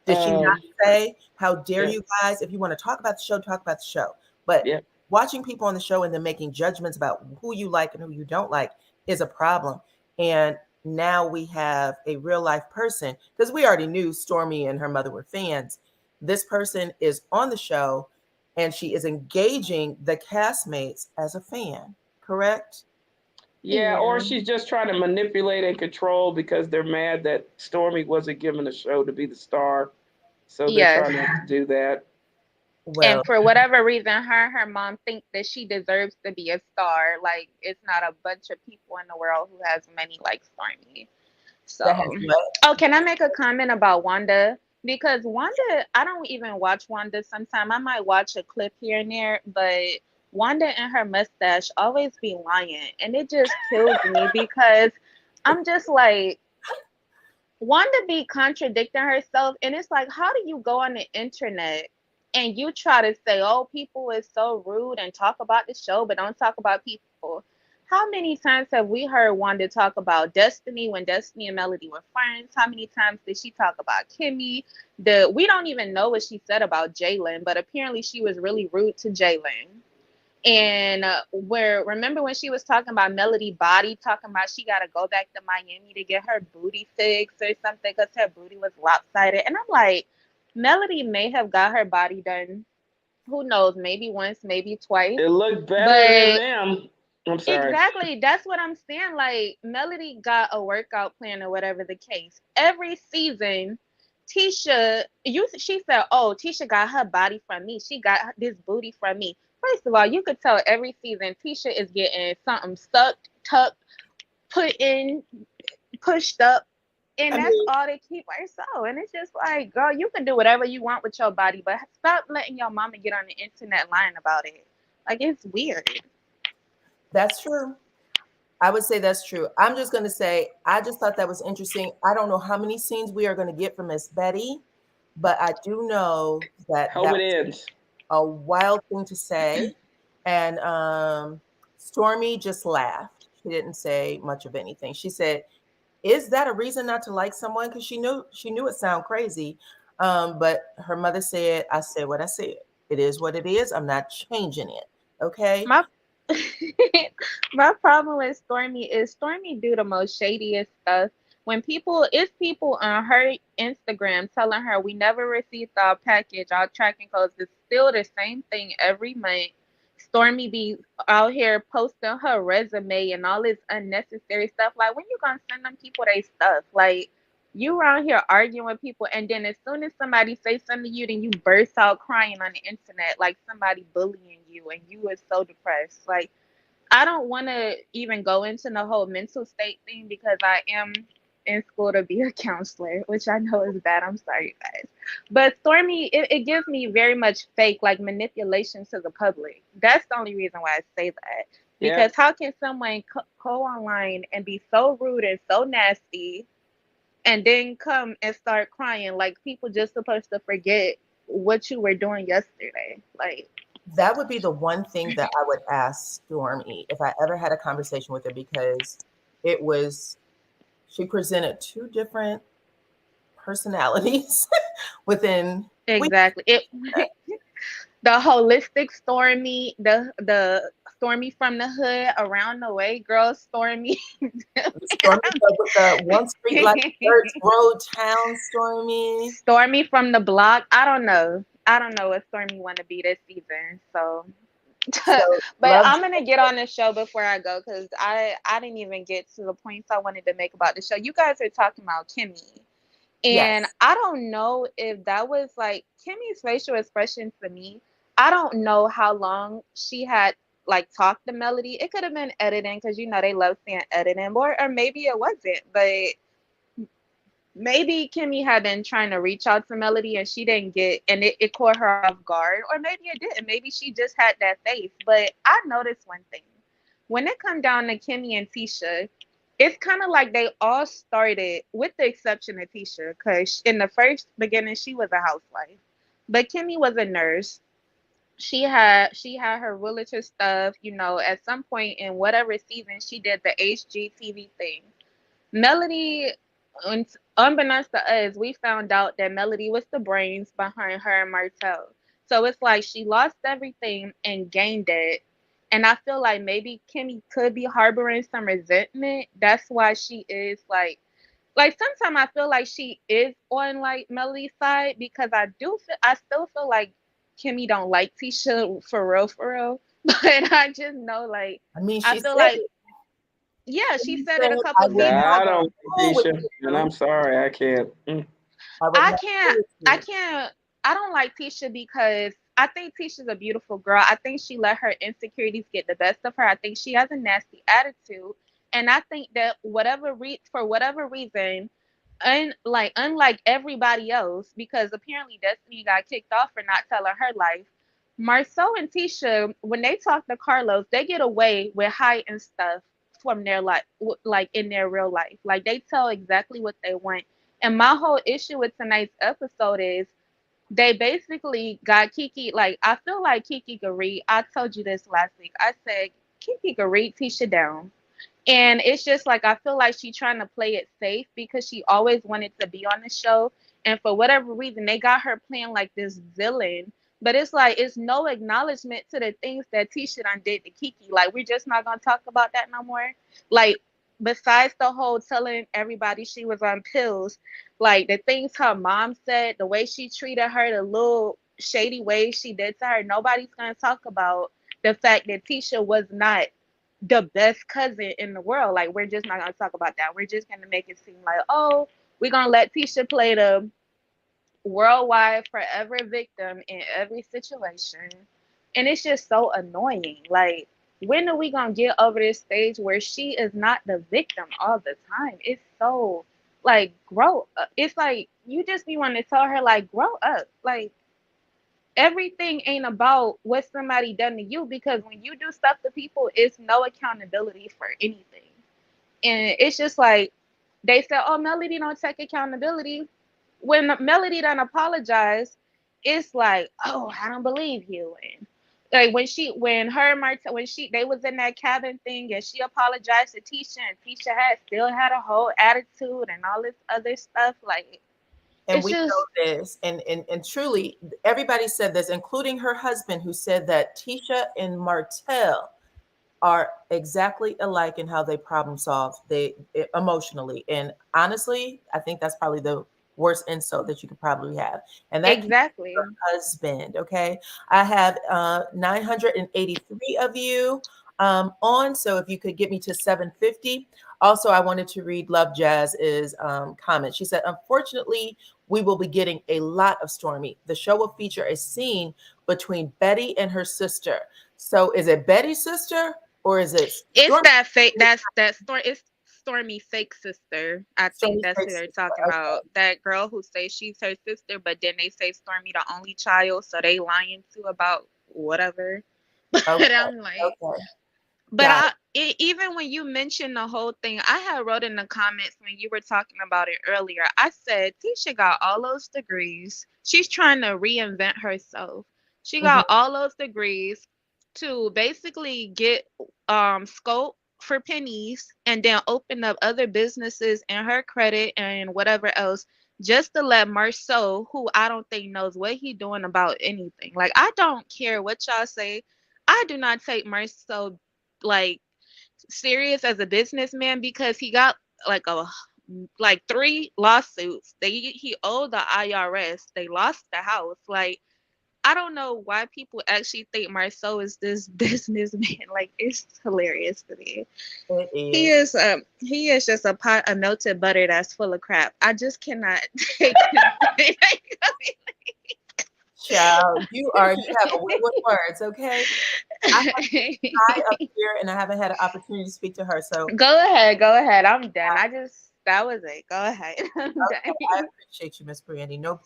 Did she not say, how dare Yeah, you guys, if you want to talk about the show, talk about the show. But yeah. watching people on the show and then making judgments about who you like and who you don't like is a problem. And now we have a real life person, because we already knew Stormy and her mother were fans. This person is on the show and she is engaging the castmates as a fan, correct? Yeah, or Yeah. she's just trying to manipulate and control because they're mad that Stormy wasn't given a show to be the star. So they're Yes. trying to do that. Well, And for whatever reason, her and her mom think that she deserves to be a star. Like it's not a bunch of people in the world who has many like Stormy. that has So, what? oh, can I make a comment about Wanda? Because Wanda, I don't even watch Wanda sometime. I might watch a clip here and there, but Wanda and her mustache always be lying. And it just kills me because I'm just like, Wanda be contradicting herself. And it's like, how do you go on the internet and you try to say, oh, people is so rude and talk about the show, but don't talk about people? How many times have we heard Wanda talk about Destiny when Destiny and Melody were friends? How many times did she talk about Kimmy? We don't even know what she said about Jalen, but apparently she was really rude to Jalen. And where remember when she was talking about Melody body, talking about she got to go back to Miami to get her booty fixed or something because her booty was lopsided. And I'm like, Melody may have got her body done. Who knows? Maybe once, maybe twice. It looked better than But them. I'm sorry. exactly, that's what I'm saying. Like Melody got a workout plan or whatever the case. Every season, she said, "Oh, Tisha got her body from me. She got this booty from me." First of all, you could tell every season Tisha is getting something sucked, tucked, put in, pushed up, and I that's mean, all they keep herself. And it's just like, girl, you can do whatever you want with your body, but stop letting your mama get on the internet lying about it. Like it's weird. that's true. I would say that's true. I'm just going to say, I just thought that was interesting. I don't know how many scenes we are going to get from Miss Betty, but I do know that Hope that it was ends. a wild thing to say. And Stormy just laughed. She didn't say much of anything. She said, "Is that a reason not to like someone?" Because she knew it sounded crazy. But her mother said, "I said what I said. It is what it is. I'm not changing it." Okay. My my problem with Stormy is Stormy do the most shadiest stuff. When people on her Instagram telling her we never received our package, our tracking codes, it's still the same thing every month. Stormy be out here posting her resume and all this unnecessary stuff. Like when you gonna send them people they stuff? Like you around here arguing with people and then as soon as somebody say something to you, then you burst out crying on the internet like somebody bullying you and you is so depressed. Like I don't want to even go into the whole mental state thing because I am in school to be a counselor, which I know is bad. I'm sorry, guys. But Stormy, it gives me very much fake, like manipulation to the public. That's the only reason why I say that. Yeah. Because how can someone go online and be so rude and so nasty and then come and start crying like people just supposed to forget what you were doing yesterday? Like, That would be the one thing that I would ask Stormy if I ever had a conversation with her, because she presented two different personalities within weeks. exactly. The holistic Stormy, the Stormy from the hood, around the way, girl Stormy. Stormy with the one street like Dirt Road Town Stormy. Stormy from the block. I don't know. I don't know what Stormy want to be this season. So, So but love I'm gonna get on the show before I go because I didn't even get to the points I wanted to make about the show. You guys are talking about Kimmy. And yes. I don't know if that was like Kimmy's facial expressions to me. I don't know how long she had like talked to Melody. It could have been editing because you know they love seeing editing, or maybe it wasn't. But maybe Kimmy had been trying to reach out to Melody and she didn't get, and it caught her off guard, or maybe it didn't. Maybe she just had that face. But I noticed one thing. When it come down to Kimmy and Tisha, it's kind of like they all started, with the exception of Tisha, because in the first beginning she was a housewife, but Kimmy was a nurse. She had her realtor stuff. At some point in whatever season, she did the HGTV thing. Melody, unbeknownst to us, we found out that Melody was the brains behind her and Marcel. So it's like she lost everything and gained it. And I feel like maybe Kimmy could be harboring some resentment. That's why she is like sometimes I feel like she is on like Melody's side, because I still feel like Kimmy don't like Tisha for real. But I just know, like, I mean, I she feel said like, it. yeah, she She said it said, a I couple would seasons Yeah, I not ago. don't fool with Tisha, and you. I'm sorry, I can't. I would I not fool can't, with I you. can't, I don't like Tisha because I think Tisha's a beautiful girl. I think she let her insecurities get the best of her. I think she has a nasty attitude. And I think that for whatever reason, unlike everybody else, because apparently Destiny got kicked off for not telling her life. Marcel and Tisha, when they talk to Carlos, they get away with hiding stuff from their life, like in their real life. Like they tell exactly what they want. And my whole issue with tonight's episode is they basically got Kiki. Like I feel like Kiki could read. I told you this last week. I said Kiki could read Tisha down. And it's just like I feel like she's trying to play it safe because she always wanted to be on the show. And for whatever reason, they got her playing like this villain. But it's like it's no acknowledgement to the things that Tisha done did to Kiki. Like we're just not gonna talk about that no more. Like besides the whole telling everybody she was on pills, like the things her mom said, the way she treated her, the little shady ways she did to her, nobody's gonna talk about the fact that Tisha was not the best cousin in the world. Like we're just not gonna talk about that. We're just gonna make it seem like, oh, we're gonna let Tisha play the worldwide forever victim in every situation. And it's just so annoying. Like, when are we gonna get over this stage where she is not the victim all the time? It's so like grow up. It's like you just be wanting to tell her like grow up. Like everything ain't about what somebody done to you, because when you do stuff to people, it's no accountability for anything. And it's just like they said, oh, Melody don't take accountability. When Melody don't apologize, it's like, oh, I don't believe you. And like when her and Marta, they was in that cabin thing and she apologized to Tisha, and Tisha still had a whole attitude and all this other stuff. Like And it's we just know this, and truly, everybody said this, including her husband, who said that Tisha and Martell are exactly alike in how they problem solve emotionally. And honestly, I think that's probably the worst insult that you could probably have. And that came from exactly. her husband. Okay. I have 983 of you on. So if you could get me to 750. Also, I wanted to read Love Jazz's comment. She said, unfortunately, we will be getting a lot of Stormy. The show will feature a scene between Betty and her sister. So is it Betty's sister or is it It's Stormy? that fake. That story. It's Stormy fake sister. I think Stormy's that's fake who they're sister. talking Okay. about. That girl who says she's her sister, but then they say Stormy the only child, so they lying too about whatever. But Okay. I'm like, Okay. but Got it. even when you mentioned the whole thing, I had wrote in the comments when you were talking about it earlier. I said Tisha got all those degrees. She's trying to reinvent herself. She Mhm. got all those degrees to basically get scope for pennies and then open up other businesses in her credit and whatever else, just to let Marceau, who I don't think knows what he doing about anything. Like I don't care what y'all say. I do not take Marceau like serious as a businessman because he got like a like three lawsuits. He owed the IRS. They lost the house. Like I don't know why people actually think Marceau is this businessman. Like it's hilarious to me. It He is. is just a pot of melted butter that's full of crap. I just cannot take him. Child, you have a way with words, okay? I have Sky up here and I haven't had an opportunity to speak to her. So Go ahead, go ahead. I'm done. I just that was it. Go ahead. I'm done. I appreciate you, Miss Brandy. No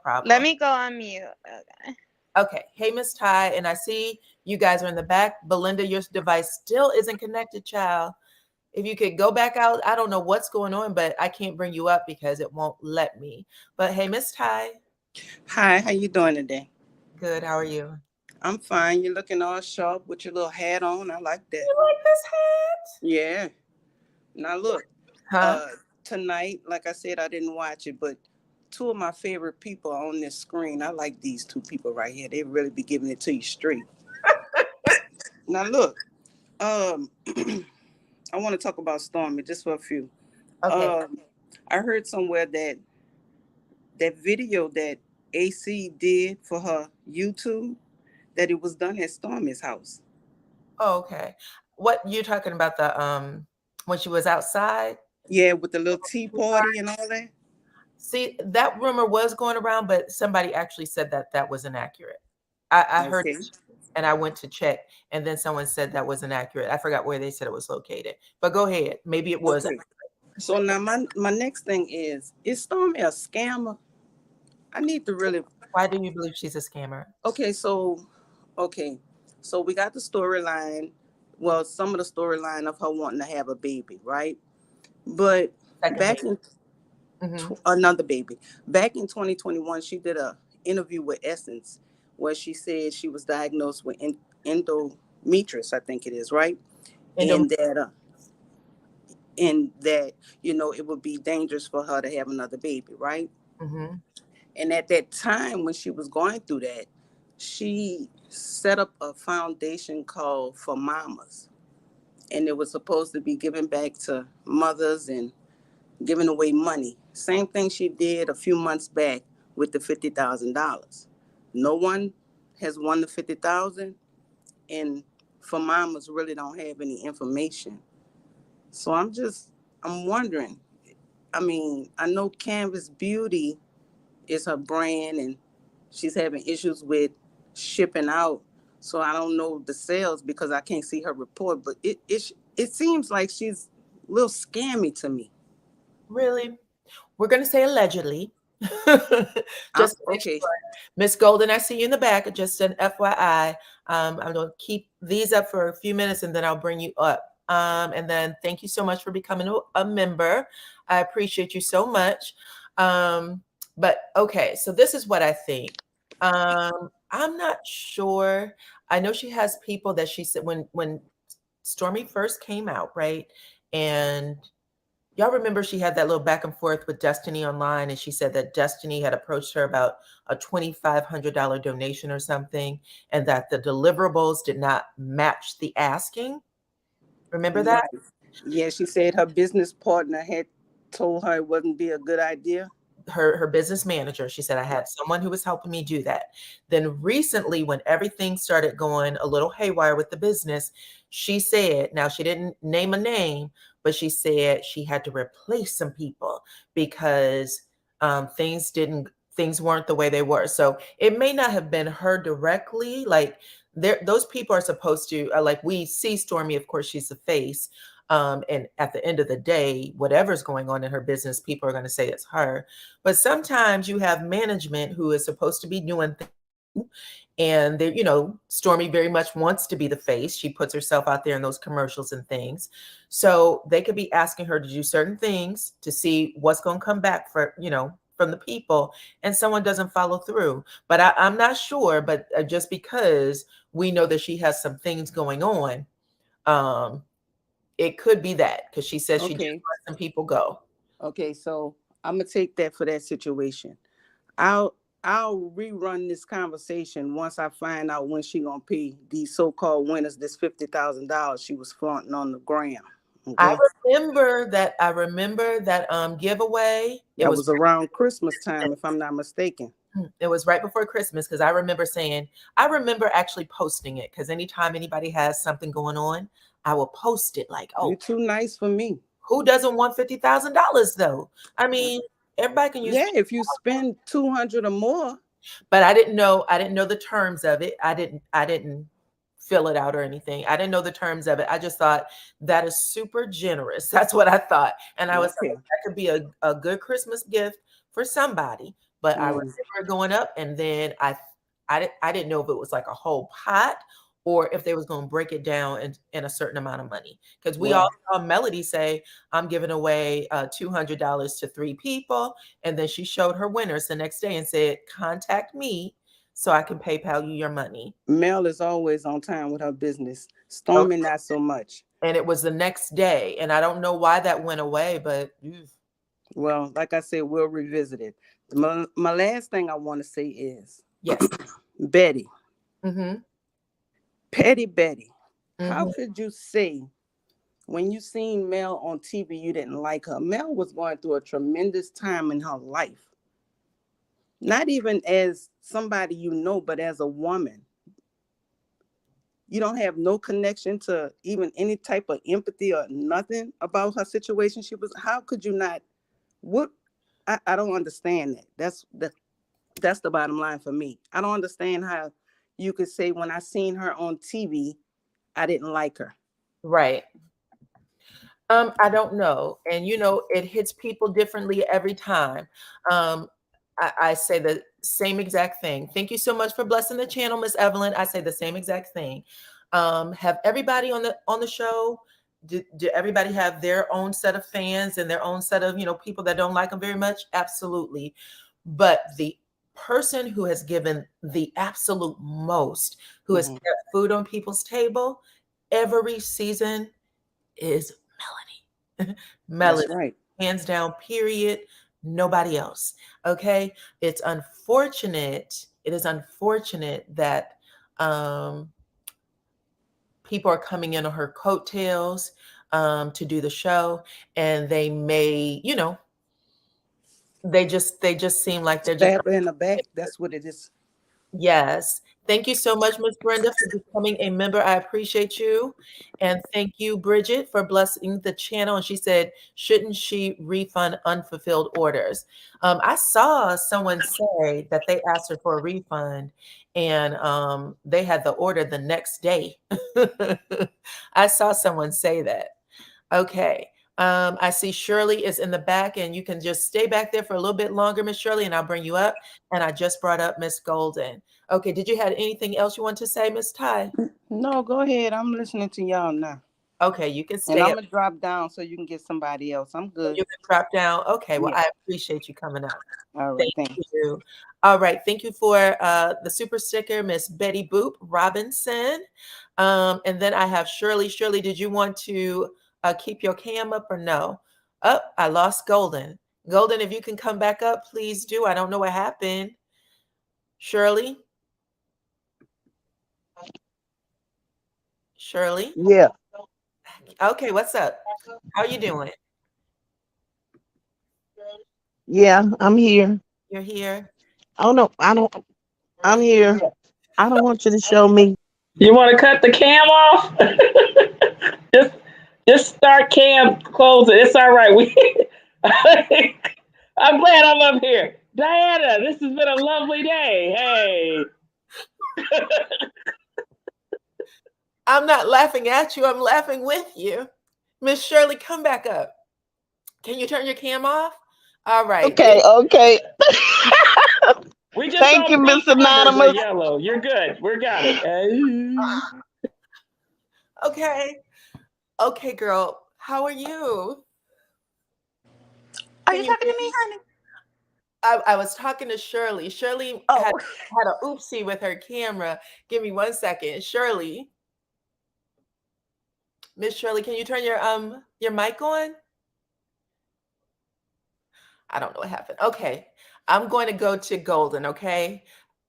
problem. Let me go on mute. Okay. Okay. Hey, Miss Ty, and I see you guys are in the back. Belinda, your device still isn't connected, child. If you could go back out, I don't know what's going on, but I can't bring you up because it won't let me. But hey, Miss Ty. Hi, how you doing today? Good. How are you? I'm fine. You're looking all sharp with your little hat on. I like that. You like this hat? Yeah. Now look, Huh? tonight, like I said, I didn't watch it, but two of my favorite people on this screen. I like these two people right here. They really be giving it to you straight. Now look, I want to talk about Stormy just for a few. Okay. I heard somewhere that video that AC did for her YouTube, that it was done at Stormy's house. Oh, okay. What you're talking about, the when she was outside? Yeah, with the little tea party and all that. See, that rumor was going around, but somebody actually said that was inaccurate. I heard Okay. it, and I went to check, and then someone said that was inaccurate. I forgot where they said it was located. But go ahead. Maybe it was. Okay. So now my next thing is Stormy a scammer? I need to really. Why do you believe she's a scammer? Okay, so we got the storyline. Well, some of the storyline of her wanting to have a baby, right? But another baby. Back in 2021, she did a interview with Essence where she said she was diagnosed with endometritis, I think it is, right? And that it would be dangerous for her to have another baby, right? Mm-hmm. And at that time when she was going through that, she set up a foundation called For Mamas, and it was supposed to be given back to mothers and giving away money. Same thing she did a few months back with the $50,000. No one has won the $50,000, and For Mamas really don't have any information. So I'm wondering. I mean, I know Canvas Beauty is her brand, and she's having issues with shipping out. So I don't know the sales because I can't see her report. But it seems like she's a little scammy to me. Really? We're going to say allegedly. Just okay. Sure. Miss Golden, I see you in the back. Just an FYI. I'm going to keep these up for a few minutes and then I'll bring you up. And then thank you so much for becoming a member. I appreciate you so much. But okay, so this is what I think. I'm not sure. I know she has people that she said when Stormy first came out, right? And y'all remember she had that little back and forth with Destiny online, and she said that Destiny had approached her about a $2,500 donation or something, and that the deliverables did not match the asking. Remember that? Right. Yeah, she said her business partner had told her it wouldn't be a good idea. Her business manager, she said, I had someone who was helping me do that. Then recently, when everything started going a little haywire with the business, she said, now she didn't name a name, but she said she had to replace some people because things weren't the way they were. So it may not have been her directly. Like those people are supposed to, like we see Stormy, of course, she's the face. And at the end of the day, whatever's going on in her business, people are going to say it's her. But sometimes you have management who is supposed to be doing things. And Stormy very much wants to be the face. She puts herself out there in those commercials and things. So they could be asking her to do certain things to see what's going to come back from the people, and someone doesn't follow through. But I'm not sure, but just because we know that she has some things going on, it could be that, because she says she did let some people go. Okay, so I'm gonna take that for that situation. I'll rerun this conversation once I find out when she gonna pay these so-called winners this $50,000 she was flaunting on the gram. Okay? I remember that giveaway. It was around Christmas time, if I'm not mistaken. It was right before Christmas, because I remember actually posting it, because anytime anybody has something going on, I will post it like, oh, you're too nice for me. Who doesn't want $50,000 though? I mean, everybody can use. Yeah, if you spend $200 or more. But I didn't know the terms of it. I didn't fill it out or anything. I didn't know the terms of it. I just thought that is super generous. That's what I thought. And I was like, that could be a good Christmas gift for somebody. But I remember it going up, and then I didn't know if it was like a whole pot or if they was going to break it down in a certain amount of money. Because we all saw Melody say, I'm giving away $200 to 3 people. And then she showed her winners the next day and said, contact me so I can PayPal you your money. Mel is always on time with her business. Stormy, not so much. And it was the next day. And I don't know why that went away, but... Well, like I said, we'll revisit it. My last thing I want to say is... Yes. Betty. Mm-hmm. Petty Betty. Mm-hmm. How could you say when you seen Mel on TV you didn't like her? Mel was going through a tremendous time in her life. Not even as somebody you know, but as a woman. You don't have no connection to even any type of empathy or nothing about her situation. How could you not? I don't understand that. That's the bottom line for me. I don't understand how you could say when I seen her on TV, I didn't like her. Right. I don't know. And, it hits people differently every time. I say the same exact thing. Thank you so much for blessing the channel, Miss Evelyn. I say the same exact thing. Have everybody on the show, do everybody have their own set of fans and their own set of, people that don't like them very much? Absolutely. But the person who has given the absolute most, who has kept food on people's table every season is Melody. Melody. That's right. Hands down, period. Nobody else. Okay. It is unfortunate that people are coming in on her coattails to do the show, and they may, they just seem like they're stab her in the back. That's what it is. Yes. Thank you so much, Miss Brenda, for becoming a member. I appreciate you. And thank you, Bridget, for blessing the channel. And she said, shouldn't she refund unfulfilled orders? I saw someone say that they asked her for a refund, and they had the order the next day. I saw someone say that. Okay. I see Shirley is in the back, and you can just stay back there for a little bit longer, Miss Shirley, and I'll bring you up. And I just brought up Miss Golden. Okay, did you have anything else you want to say, Miss Ty? No, go ahead. I'm listening to y'all now. Okay, you can stay. And I'm going to drop down so you can get somebody else. I'm good. You can drop down. Okay, well, I appreciate you coming up. All right, thank you. All right, thank you for the super sticker, Miss Betty Boop Robinson. And then I have Shirley. Shirley, did you want to keep your cam up or no? Oh, I lost Golden. Golden, if you can come back up, please do. I don't know what happened. Shirley? Shirley? Yeah. Okay, what's up? How are you doing? Yeah, I'm here. You're here? Oh, no, I'm here. I don't want you to show me. You want to cut the cam off? Just start cam closing. It's all right. I'm glad I'm up here. Diana, this has been a lovely day. Hey. I'm not laughing at you. I'm laughing with you. Miss Shirley, come back up. Can you turn your cam off? All right. Okay. We just Thank you, Miss Anonymous. Yellow. You're good. We got it. Okay, girl. How are you? Are you talking to me, honey? I was talking to Shirley. Shirley had an oopsie with her camera. Give me 1 second. Shirley. Miss Shirley, can you turn your mic on? I don't know what happened. Okay. I'm going to go to Golden, okay?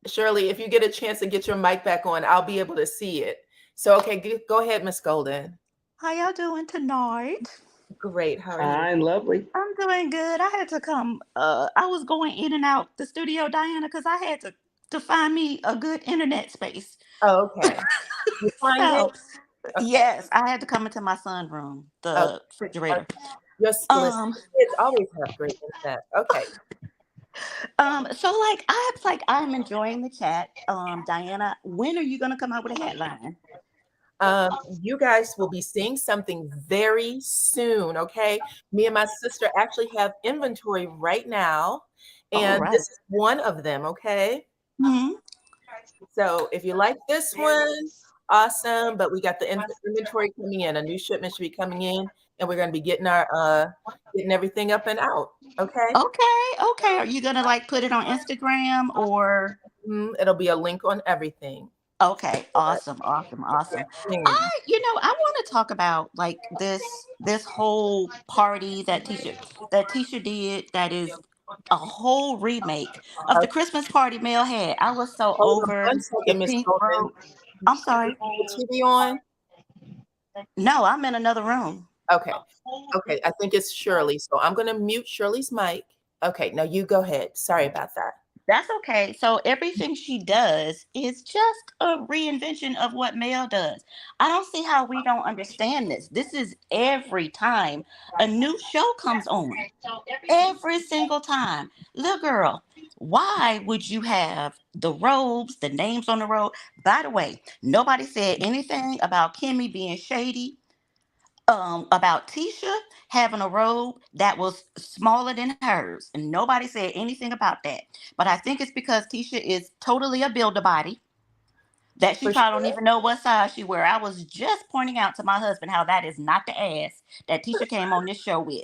Shirley, if you get a chance to get your mic back on, I'll be able to see it. So, okay, go ahead, Miss Golden. How y'all doing tonight? Great. How are you? Fine, lovely. I'm doing good. I had to come. I was going in and out the studio, Diana, because I had to find me a good internet space. Oh, okay. You find it? Okay. Yes, I had to come into my sunroom, the refrigerator. Your kids always have great internet. Okay. So I'm enjoying the chat. Diana, when are you gonna come out with a headline? You guys will be seeing something very soon, okay? Me and my sister actually have inventory right now, All and right. this is one of them, okay? Mhm. So if you like this one, awesome. But we got the inventory coming in. A new shipment should be coming in, and we're going to be getting our getting everything up and out. Okay. Okay. Are you gonna like put it on Instagram or? It'll be a link on everything. Okay, awesome. Mm. I want to talk about like this whole party that Tisha did. That is a whole remake of the Christmas party Mel had. I was so Hold on over one the second, Miss pink Golden. robe. I'm sorry. The TV on? No, I'm in another room. Okay. Okay. I think it's Shirley. So I'm going to mute Shirley's mic. Okay. Now you go ahead. Sorry about that. That's okay. So everything she does is just a reinvention of what Mel does. I don't see how we don't understand this. This is every time a new show comes on. Every single time. Little girl, why would you have the robes, the names on the robe? By the way, nobody said anything about Kimmy being shady, about Tisha having a robe that was smaller than hers. And nobody said anything about that. But I think it's because Tisha is totally a builder body that she For probably don't sure. even know what size she wear. I was just pointing out to my husband how that is not the ass that Tisha came on this show with.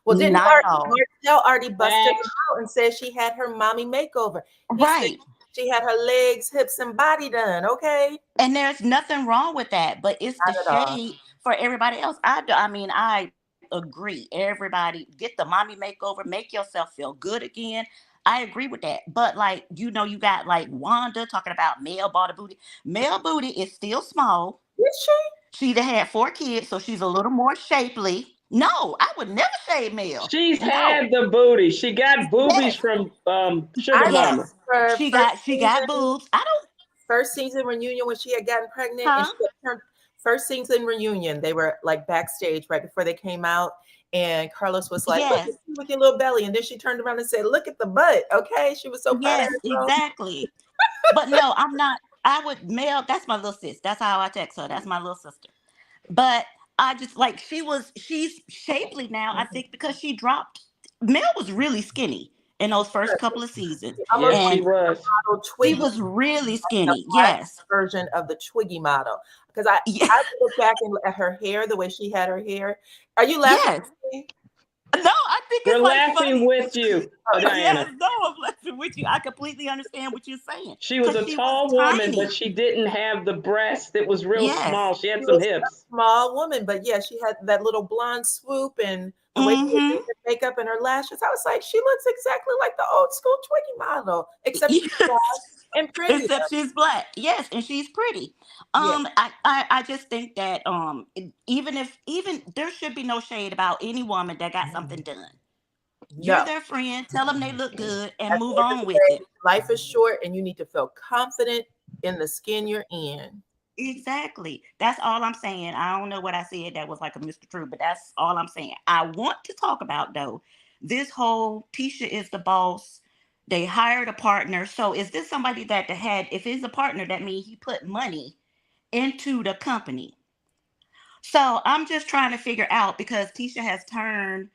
Well, didn't Not at all. Marcel already busted Facts. her out and said she had her mommy makeover? He said Right. she had her legs, hips, and body done. Okay. And there's nothing wrong with that, but it's the Not at all. shade for everybody else. I agree. Everybody get the mommy makeover, make yourself feel good again. I agree with that. But like, you got like Wanda talking about male body booty. Male booty is still small. Did she? She'd have had 4 kids, so she's a little more shapely. No, I would never shave male. She's No. had the booty. She got boobies Yes. from Sugar I Mama. Yes. remember She first got season, boobs. I don't first season reunion when she had gotten pregnant, and huh? she had turned first season reunion. They were like backstage right before they came out, and Carlos was like, "Look at Yes. you with your little belly," and then she turned around and said, "Look at the butt." Okay, she was so proud of Yes, herself. exactly. But no, I'm not. I would Mel. That's my little sis. That's how I text her. That's my little sister. But I just like she's shapely now. I think because she dropped. Mel was really skinny in those first couple of seasons, Almost Yes, like she and was. model she Twiggy, was really the skinny. black Yes. version of the Twiggy model. Because I Yeah. look back at her hair, the way she had her hair. Are you laughing Yes. at me? No, I think We're it's like laughing funny. with you, Oh, Diana. Yes, no, I'm laughing with you. I completely understand what you're saying. She was Because a she was tall woman, tiny. but she didn't have the breast. It was real Yes. small. She had she some was a hips. small woman, but yeah, she had that little blonde swoop and the way she was Mm-hmm. doing her makeup and her lashes. I was like, she looks exactly like the old school Twiggy model, except she's Yes. black and pretty. Except she's black. Yes, and she's pretty. Yeah, I just think that even there should be no shade about any woman that got something done. You're no. their friend. Tell them they look good and At the move end of on the with day, it. life is short and you need to feel confident in the skin you're in. Exactly. That's all I'm saying. I don't know what I said that was like a Mr. True, but that's all I'm saying. I want to talk about though this whole Tisha is the boss. They hired a partner. So is this somebody that had? If he's a partner, that means he put money into the company. So I'm just trying to figure out because Tisha has turned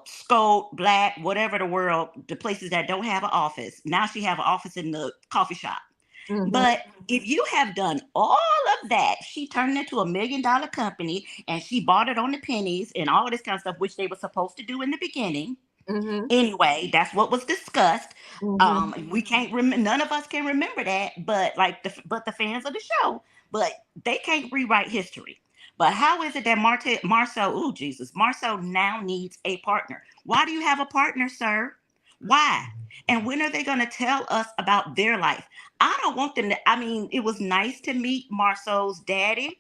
Scope, Black, whatever the places that don't have an office. Now she have an office in the coffee shop. Mhm. But if you have done all of that, she turned it into $1 million company and she bought it on the pennies and all this kind of stuff, which they were supposed to do in the beginning. Mhm. Anyway, that's what was discussed. Mhm. We can't remember. None of us can remember that, but the fans of the show, but they can't rewrite history. But how is it that Marcel, oh Jesus, Marcel now needs a partner? Why do you have a partner, sir? Why? And when are they going to tell us about their life? I don't want them to. I mean, it was nice to meet Marcel's daddy,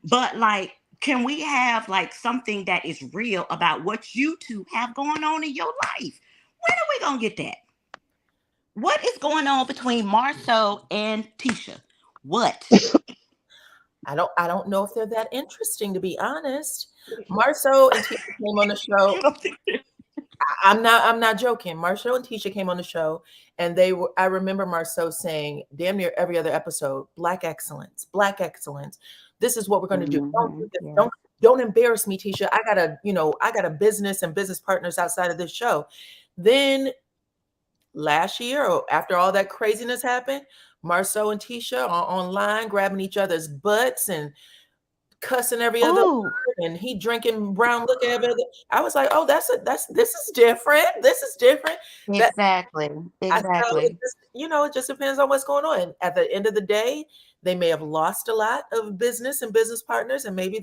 but like, can we have like something that is real about what you two have going on in your life? When are we gonna get that? What is going on between Marcel and Tisha? What? I don't know if they're that interesting, to be honest. Marceau and Tisha came on the show. You don't think I'm not joking. Marcel and Tisha came on the show, and I remember Marcel saying damn near every other episode, Black excellence, Black excellence. This is what we're going to do. Don't do this. Yeah. Don't embarrass me, Tisha. I got a business and business partners outside of this show. Then last year, or after all that craziness happened, Marcel and Tisha are online grabbing each other's butts and cussing every other word, and he drinking brown liquor every other. I was like, oh, this is different. This is different. Exactly. So it just depends on what's going on. At the end of the day, they may have lost a lot of business and business partners, and maybe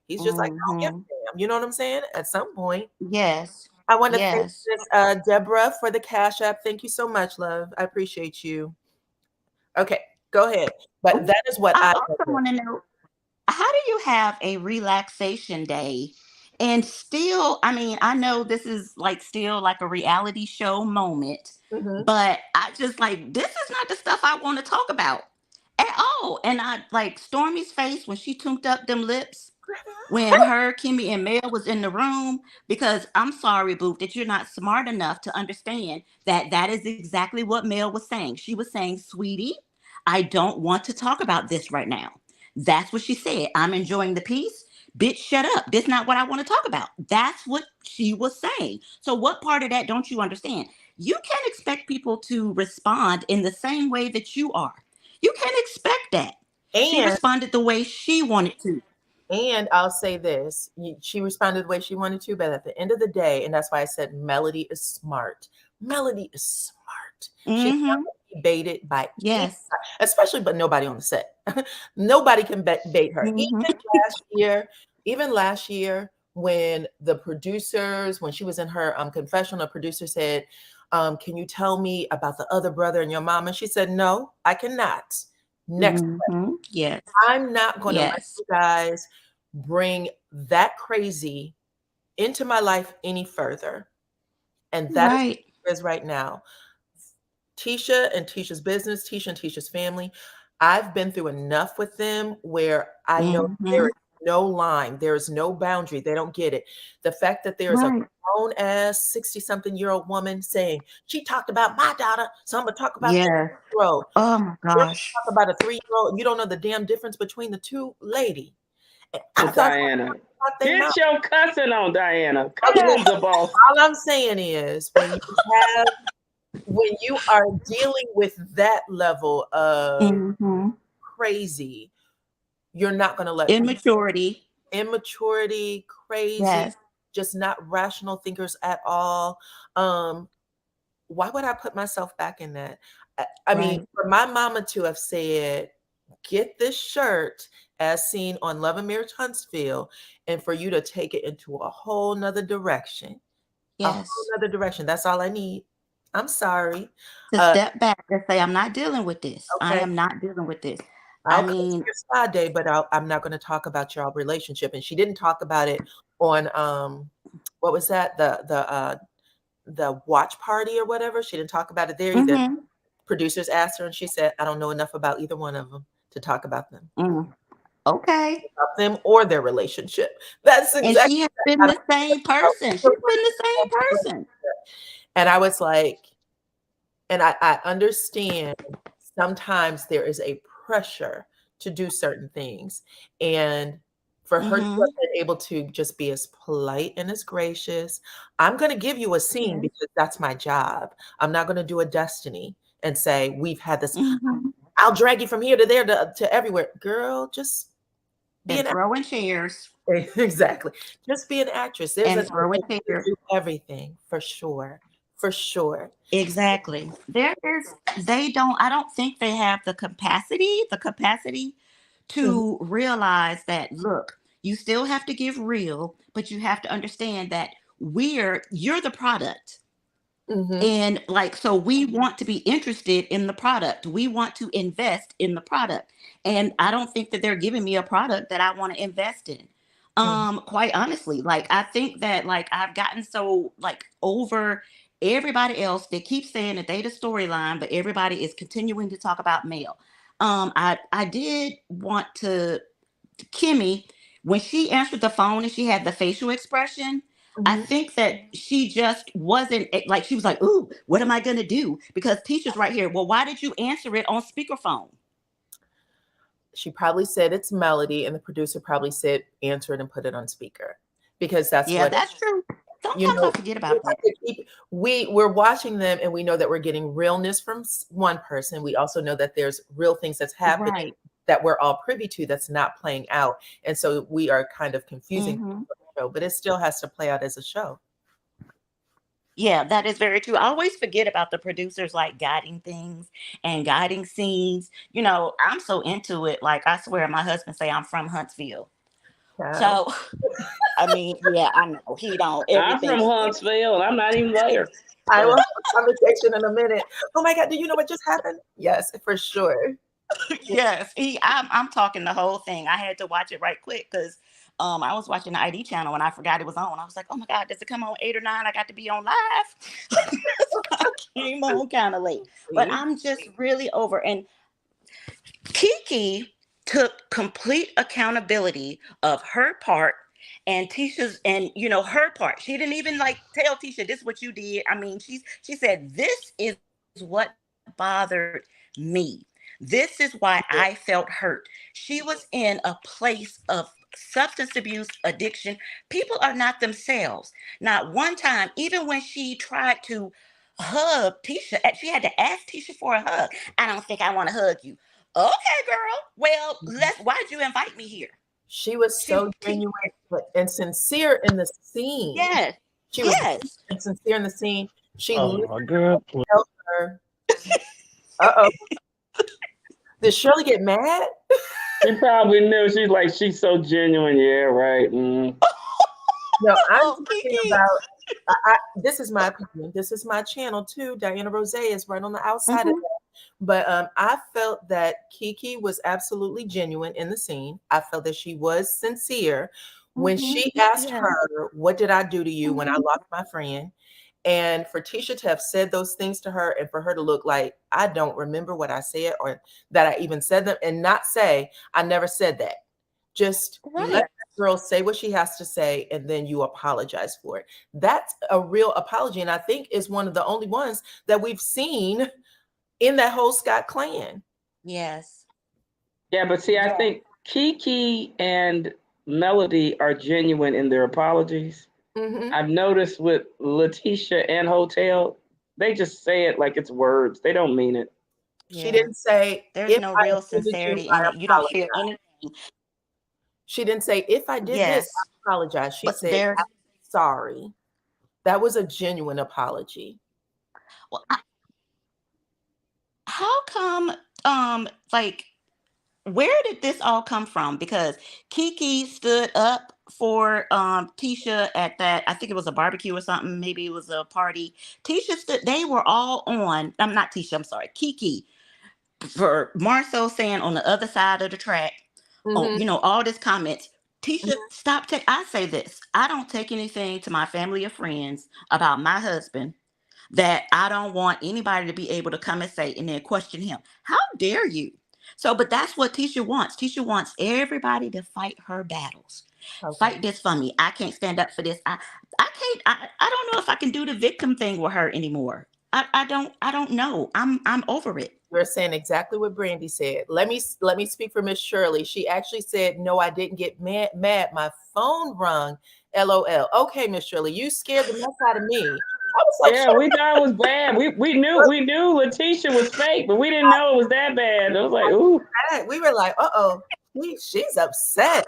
he's just like, I don't give a damn. You know what I'm saying? At some point. Yes. I want to thank Deborah for the Cash App. Thank you so much, love. I appreciate you. Okay, go ahead. But that is what I also want to know, how do you have a relaxation day and still, I mean, I know this is still like a reality show moment, but I just this is not the stuff I want to talk about at all. And I like Stormy's face when she tuned up them lips when Kimmy and Mel was in the room, because I'm sorry, Boo, that you're not smart enough to understand that is exactly what Mel was saying. She was saying, sweetie, I don't want to talk about this right now. That's what she said. I'm enjoying the piece. Bitch, shut up. That's not what I want to talk about. That's what she was saying. So what part of that don't you understand? You can't expect people to respond in the same way that you are. You can't expect that. And she responded the way she wanted to. And I'll say this, she responded the way she wanted to, but at the end of the day, and that's why I said Melody is smart. Melody is smart. She's not baited by anybody, especially but nobody on the set. Nobody can bait her. Even last year, when the producers, when she was in her confessional, producer said, can you tell me about the other brother and your mom? And she said, no, I cannot. Next question. Yes. I'm not going to let you guys bring that crazy into my life any further. And that is right now. Tisha and Tisha's business, Tisha and Tisha's family, I've been through enough with them where I know there is no line, there is no boundary. They don't get it. The fact that there's a grown ass 60-something-year-old woman saying, she talked about my daughter, so I'm gonna talk about the 3-year-old. Oh my gosh. Talk about a 3-year-old. You don't know the damn difference between the two, lady. Diana, get your cussing on, Diana. Come on, the boss. All I'm saying is when you are dealing with that level of crazy, you're not going to let immaturity, crazy, just not rational thinkers at all. Why would I put myself back in that? I mean, for my mama to have said, get this shirt as seen on Love and Marriage Huntsville, and for you to take it into a whole nother direction. A whole nother direction. That's all I need. I'm sorry. To step back and say, I'm not dealing with this. I am not dealing with this. I mean, your spa day, but I'm not going to talk about your relationship. And she didn't talk about it on what was that? The watch party or whatever. She didn't talk about it there either. Producers asked her, and she said, I don't know enough about either one of them to talk about them. Okay. About them or their relationship. That's exactly. And she has been the same person. She's been the same person. And I was like, and I understand sometimes there is a pressure to do certain things. And for her to have been able to just be as polite and as gracious, I'm going to give you a scene because that's my job. I'm not going to do a Destiny and say, we've had this. I'll drag you from here to there to everywhere. Girl, just be an throwing chairs. Exactly. Just be an actress. There's and throwing chairs. Do everything for sure. For sure. Exactly. I don't think they have the capacity to realize that, look, you still have to give real, but you have to understand that you're the product. And so we want to be interested in the product. We want to invest in the product. And I don't think that they're giving me a product that I want to invest in. Quite honestly, I think that I've gotten so over everybody else. They keep saying that they the storyline, but everybody is continuing to talk about Mel. I did want to Kimmy, when she answered the phone and she had the facial expression, I think that she just wasn't like, she was like, ooh, what am I going to do? Because Tisha's right here. Well, why did you answer it on speakerphone? She probably said it's Melody, and the producer probably said answer it and put it on speaker, because that's Yeah, what that's true. you Sometimes know. I forget about that. We're watching them, and we know that we're getting realness from one person. We also know that there's real things that's happening Right. that we're all privy to that's not playing out, and so we are kind of confusing Mhm. the show, but it still has to play out as a show. Yeah, that is very true. I always forget about the producers like guiding things and guiding scenes. I'm so into it. Like, I swear, my husband say I'm from Huntsville. Wow. So, I mean, yeah, I know he don't I'm everything. from Huntsville, and I'm not even there. I will have a conversation in a minute. Oh my God, do you know what just happened? Yes, for sure. Yes, I'm talking the whole thing. I had to watch it right quick because I was watching the ID channel and I forgot it was on. I was like, oh my God, does it come on 8 or 9? I got to be on live. I came on kind of late, but I'm just really over. And Kiki took complete accountability of her part and Tisha's, and her part. She didn't even like tell Tisha, this is what you did. I mean, she said, this is what bothered me. This is why I felt hurt. She was in a place of substance abuse, addiction. People are not themselves. Not one time, even when she tried to hug Tisha, she had to ask Tisha for a hug. I don't think I want to hug you. Okay, girl. Well, why'd you invite me here? She was so genuine and sincere in the scene. Yes. She was sincere in the scene. She girl. helped her. Uh-oh. Did Shirley get mad? She probably knew. She's so genuine. Yeah, right. Mm. No, I'm talking about, this is my opinion. This is my channel too. DyanaRozay is right on the outside of that. But I felt that Kiki was absolutely genuine in the scene. I felt that she was sincere when she asked her, what did I do to you when I lost my friend? And for Tisha to have said those things to her, and for her to look like, I don't remember what I said or that I even said them, and not say, I never said that. Just let that girl say what she has to say, and then you apologize for it. That's a real apology. And I think is one of the only ones that we've seen in that whole Scott clan. Yes. Yeah, but see, I think Kiki and Melody are genuine in their apologies. I've noticed with Letitia and Hotel, they just say it like it's words. They don't mean it. She didn't say, there's no real sincerity in it. You don't feel anything. She didn't say, if I did this, I apologize. She said, I'm sorry. That was a genuine apology. Well, how come, like, where did this all come from? Because Kiki stood up for Tisha at that, I think it was a barbecue or something, maybe it was a party. Tisha stood, they were all on, I'm not Tisha, I'm sorry, Kiki, for Marcel saying on the other side of the track, all this comments. Tisha, stop. I say this. I don't take anything to my family or friends about my husband that I don't want anybody to be able to come and say and then question him. How dare you? So, but that's what Tisha wants. Tisha wants everybody to fight her battles. Fight this for me. I can't stand up for this. I can't. I don't know if I can do the victim thing with her anymore. I don't know. I'm over it. You're saying exactly what Brandy said. Let me speak for Miss Shirley. She actually said, no, I didn't get mad. My phone rung. LOL. Okay, Miss Shirley, you scared the mess out of me. I was like, yeah, we thought it was bad. We knew Letitia was fake, but we didn't know it was that bad. I was like, ooh. We were like, she's upset.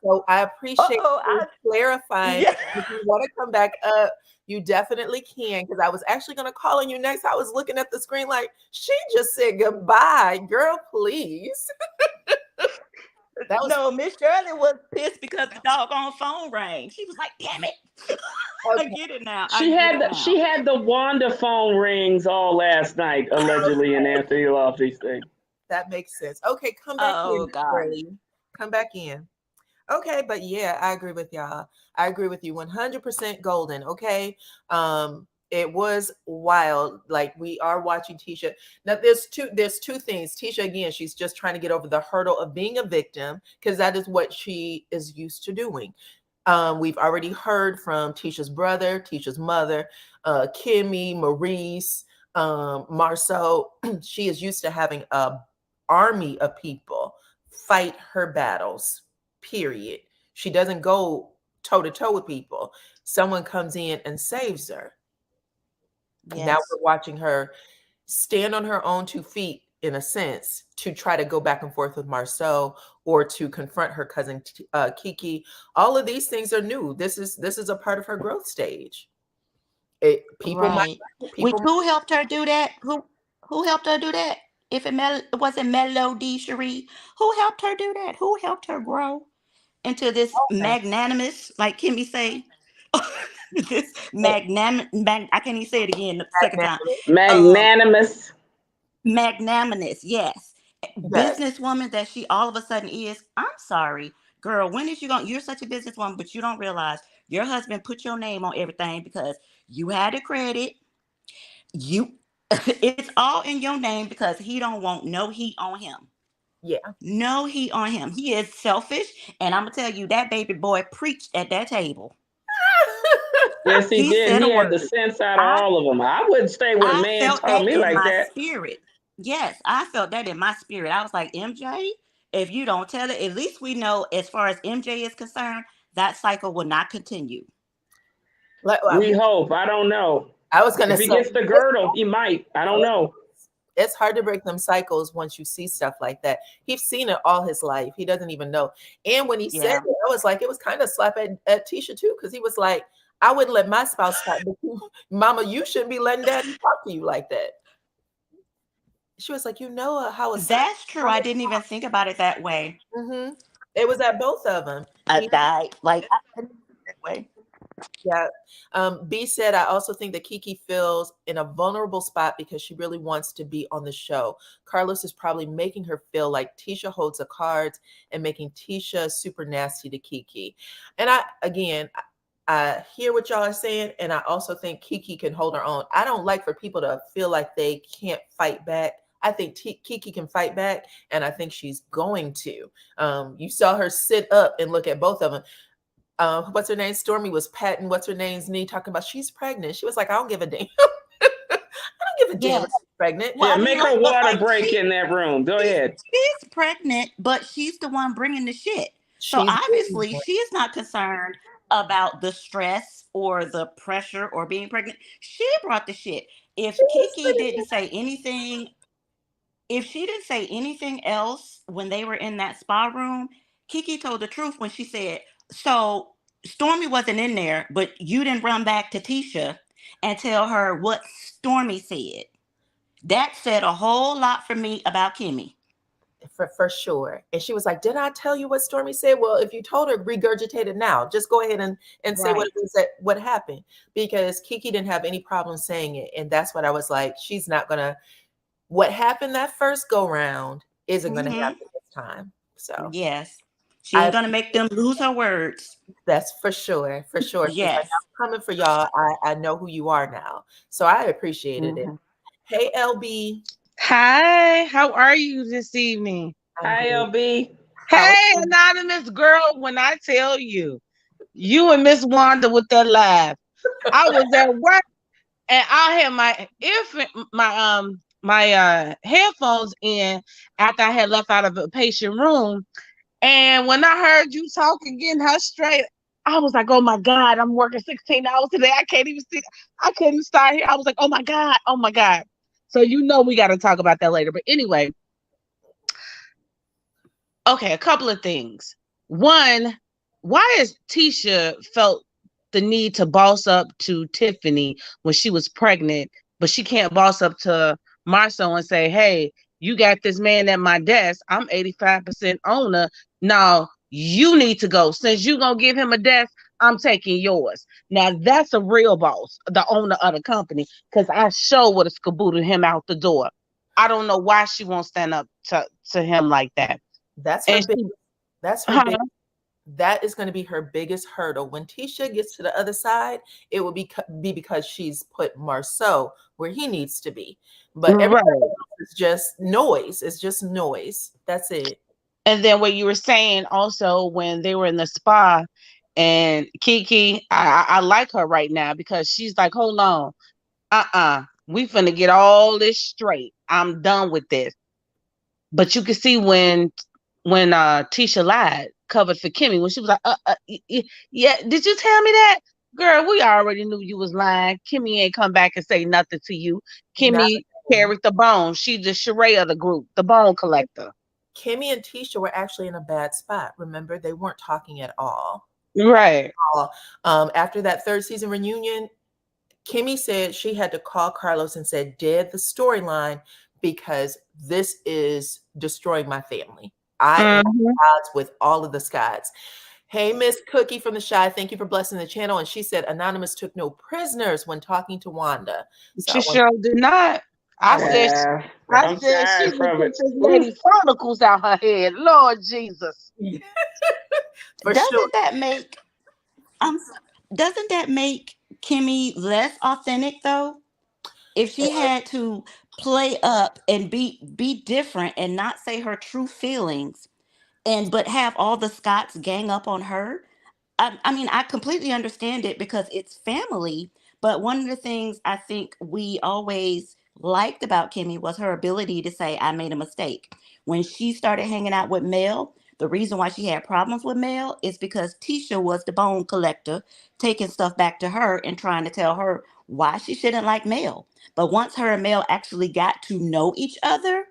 So I appreciate you clarifying. Yeah. If you want to come back up, you definitely can, because I was actually going to call on you next. I was looking at the screen like, she just said goodbye, girl, please. No, Miss Shirley was pissed because the doggone phone rang. She was like, damn it. I get it now. She had the Wanda phone rings all last night, allegedly, and Anthony Lofty's thing. That makes sense. Okay, come back in. God. Come back in. Okay, but yeah, I agree with y'all. I agree with you 100% golden. Okay. It was wild. Like, we are watching Tisha. Now there's two things. Tisha, again, she's just trying to get over the hurdle of being a victim, because that is what she is used to doing. We've already heard from Tisha's brother, Tisha's mother, Kimmy, Maurice, Marcel. She is used to having a army of people fight her battles, period. She doesn't go toe to toe with people. Someone comes in and saves her. Yes. Now we're watching her stand on her own 2 feet, in a sense, to try to go back and forth with Marcel or to confront her cousin Kiki. All of these things are new. This is a part of her growth stage. Right. Who helped her do that? Who helped her do that? If it wasn't Melody Cherie, who helped her do that? Who helped her grow into this magnanimous, like Kimmy say, this I can't even say it again the second time. Magnanimous. Magnanimous, yes. Businesswoman that she all of a sudden is. I'm sorry, girl. When is you're such a businesswoman, but you don't realize your husband put your name on everything because you had the credit. It's all in your name because he don't want no heat on him. Yeah. No heat on him. He is selfish. And I'm going to tell you, that baby boy preached at that table. Yes, he did. He had the sense out of all of them. I wouldn't stay with a man taught me like that. Spirit. Yes, I felt that in my spirit. I was like, MJ, if you don't tell it, at least we know as far as MJ is concerned, that cycle will not continue. We hope. I don't know. I was going to say, if he gets the girdle, he might. I don't know. It's hard to break them cycles once you see stuff like that. He's seen it all his life. He doesn't even know. And when he said it, I was like, it was kind of slap at Tisha too, because he was like, I wouldn't let my spouse talk to you. Mama, you shouldn't be letting daddy talk to you like that. She was like, how that's true. I didn't even think about it that way. Mm-hmm. It was at both of them. I died. Like, I didn't think that way. Yeah. B said, I also think that Kiki feels in a vulnerable spot because she really wants to be on the show. Carlos is probably making her feel like Tisha holds the cards and making Tisha super nasty to Kiki. And I hear what y'all are saying, and I also think Kiki can hold her own. I don't like for people to feel like they can't fight back. I think Kiki can fight back, and I think she's going to. You saw her sit up and look at both of them. What's her name? Stormy was patting what's her name's knee, talking about she's pregnant. She was like, I don't give a damn. I don't give a damn if she's pregnant. Well, make her water break in that room. Go ahead. She's pregnant, but she's the one bringing the shit. So obviously she's not concerned about the stress or the pressure or being pregnant. She brought the shit. If Kiki didn't say anything, if she didn't say anything else when they were in that spa room, Kiki told the truth when she said, so Stormy wasn't in there, but you didn't run back to Tisha and tell her what Stormy said. That said a whole lot for me about Kimmy. For sure. And she was like, did I tell you what Stormy said? Well, if you told her, regurgitate it now. Just go ahead and say what it was what happened. Because Kiki didn't have any problem saying it. And that's what I was like, she's not going to, what happened that first go round isn't going to happen this time. So yes. She's going to make them lose her words. That's for sure. For sure. Yes. Like, I'm coming for y'all. I know who you are now. So I appreciated it. Hey, LB. Hi, how are you this evening? Hi, LB. Hey, anonymous girl, when I tell you, you and Miss Wanda with that laugh, I was at work and I had my headphones in after I had left out of a patient room. And when I heard you talking, getting her straight, I was like, oh my God, I'm working 16 hours today. I can't even see. I couldn't start here. I was like, oh my God. So we got to talk about that later. But anyway, okay, a couple of things. One, why has Tisha felt the need to boss up to Tiffany when she was pregnant, but she can't boss up to Marcel and say, hey, you got this man at my desk. I'm 85% owner. Now you need to go. Since you're going to give him a desk, I'm taking yours. Now that's a real boss, the owner of the company, because I sure would have scabooted him out the door. I don't know why she won't stand up to him like that. That is going to be her biggest hurdle. When Tisha gets to the other side, it will be because she's put Marcel where he needs to be. But everything else is just noise. It's just noise. That's it. And then what you were saying also when they were in the spa And Kiki, I like her right now because she's like, hold on, we finna get all this straight. I'm done with this. But you can see when Tisha lied, covered for Kimmy, when she was like, yeah, did you tell me that? Girl, we already knew you was lying. Kimmy ain't come back and say nothing to you. Kimmy carried the bone. She's the Sheree of the group, the bone collector. Kimmy and Tisha were actually in a bad spot. Remember, they weren't talking at all. Right. After that third season reunion, Kimmy said she had to call Carlos and said, dead the storyline because this is destroying my family. I am at odds with all of the Scotts. Hey, Miss Cookie from the Shy, thank you for blessing the channel. And she said Anonymous took no prisoners when talking to Wanda. So she sure did not. I said she would put this lady Chronicles out her head. Lord Jesus. Doesn't that make Kimmy less authentic though? If she had to play up and be different and not say her true feelings, but have all the Scotts gang up on her. I mean, I completely understand it because it's family. But one of the things I think we always liked about Kimmy was her ability to say, I made a mistake. When she started hanging out with Mel, the reason why she had problems with Mel is because Tisha was the bone collector, taking stuff back to her and trying to tell her why she shouldn't like Mel. But once her and Mel actually got to know each other,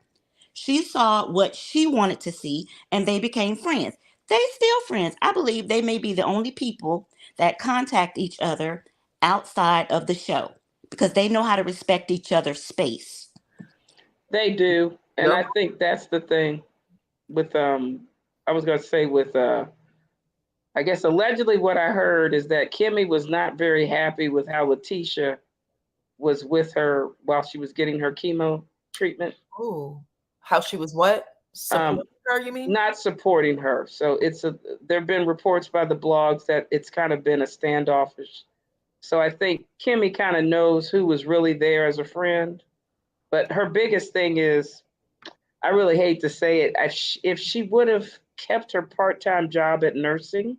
she saw what she wanted to see and they became friends. They still friends. I believe they may be the only people that contact each other outside of the show because they know how to respect each other's space. They do. And I think that's the thing with I was going to say with I guess allegedly what I heard is that Kimmy was not very happy with how Letitia was with her while she was getting her chemo treatment. Oh, how she was what? Supporting her, you mean? Not supporting her. So there have been reports by the blogs that it's kind of been a standoffish. So I think Kimmy kind of knows who was really there as a friend. But her biggest thing is, I really hate to say it, if she would have kept her part-time job at nursing,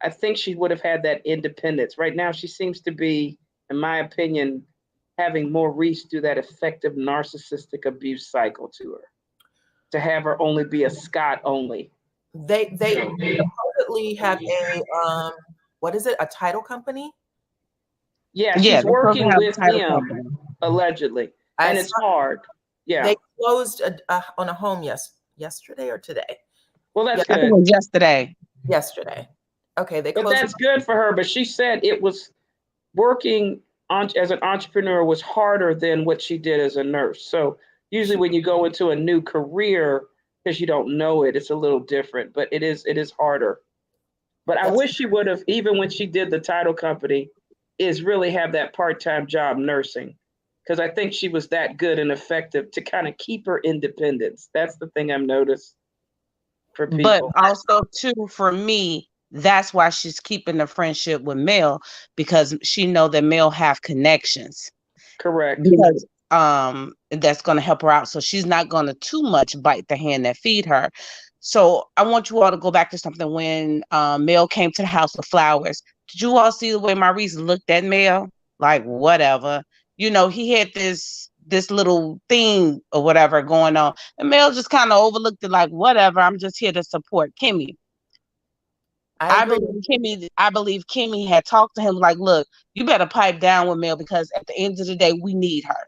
I think she would have had that independence. Right now, she seems to be, in my opinion, having Maurice do that effective narcissistic abuse cycle to her, to have her only be a Scott only. They supposedly have a what is it? A title company? Yeah, she's working with him allegedly, and it's hard. Yeah, they closed on a home yesterday or today. Well, that's good. I think it was yesterday. Yesterday. Okay, they closed. But that's good for her. But she said it was working as an entrepreneur was harder than what she did as a nurse. So usually when you go into a new career, because you don't know it, it's a little different, but it is harder. But I wish she would have, even when she did the title company, is really have that part-time job nursing. Because I think she was that good and effective to kind of keep her independence. That's the thing I've noticed for people. But also too, for me, that's why she's keeping the friendship with Mel, because she know that Mel have connections. Correct. Because that's going to help her out. So she's not going to too much bite the hand that feed her. So I want you all to go back to something when Mel came to the house with flowers. Did you all see the way Maurice looked at Mel? Like, whatever. You know, he had this little thing or whatever going on. And Mel just kind of overlooked it like, whatever, I'm just here to support Kimmy. I believe Kimmy had talked to him like, look, you better pipe down with Mel because at the end of the day, we need her.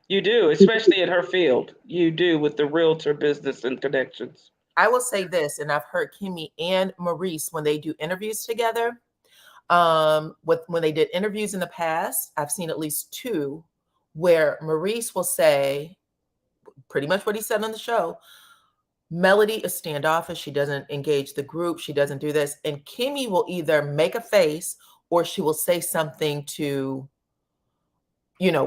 You do, especially in her field. You do with the realtor business and connections. I will say this, and I've heard Kimmy and Maurice when they do interviews together. When they did interviews in the past, I've seen at least two where Maurice will say pretty much what he said on the show. Melody is standoffish. She doesn't engage the group. She doesn't do this. And Kimmy will either make a face or she will say something to,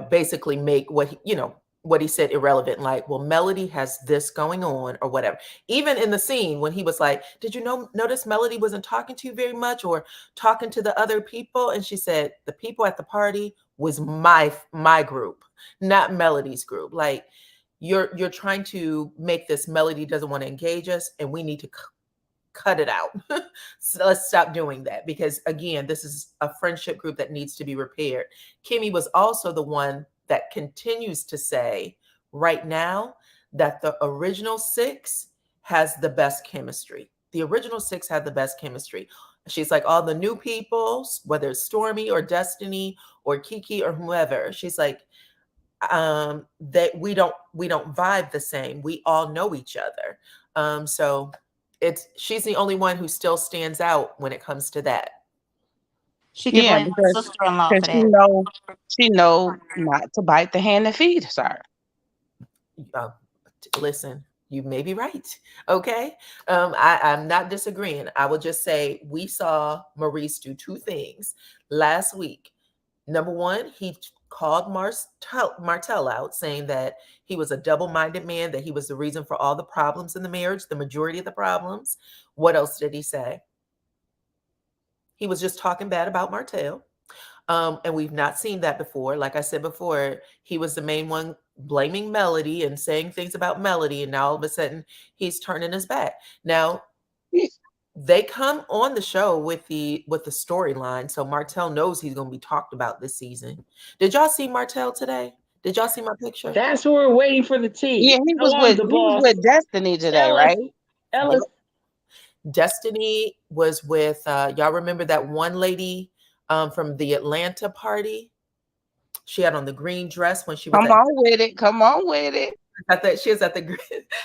basically make what he said irrelevant. Like, well, Melody has this going on or whatever. Even in the scene when he was like, did you notice Melody wasn't talking to you very much or talking to the other people? And she said, the people at the party was my group, not Melody's group. Like, you're trying to make this Melody doesn't want to engage us and we need to cut it out. So let's stop doing that, because again, this is a friendship group that needs to be repaired. Kimmy was also the one that continues to say right now that the original 6 has the best chemistry. The original 6 had the best chemistry. She's like, all the new people, whether it's Stormy or Destiny or Kiki or whoever, she's like, that we don't vibe the same. We all know each other. So she's the only one who still stands out when it comes to that. She can Yeah, blame her because sister-in-law for she that. know not to bite the hand that feeds her. Listen, you may be right. Okay. I'm not disagreeing. I will just say we saw Maurice do 2 things last week. Number one, he called Marcel out, saying that he was a double-minded man, that he was the reason for all the problems in the marriage, the majority of the problems. What else did he say? He was just talking bad about Marcel. And we've not seen that before. Like I said before, he was the main one blaming Melody and saying things about Melody, and now all of a sudden he's turning his back. Now they come on the show with the storyline, so Marcel knows he's going to be talked about this season. Did y'all see Marcel today? Did y'all see my picture? That's what we're waiting for the tea. Yeah, he was with Destiny today, right? Ellis. Destiny was with y'all remember that one lady from the Atlanta party? She had on the green dress when she was Come on with it.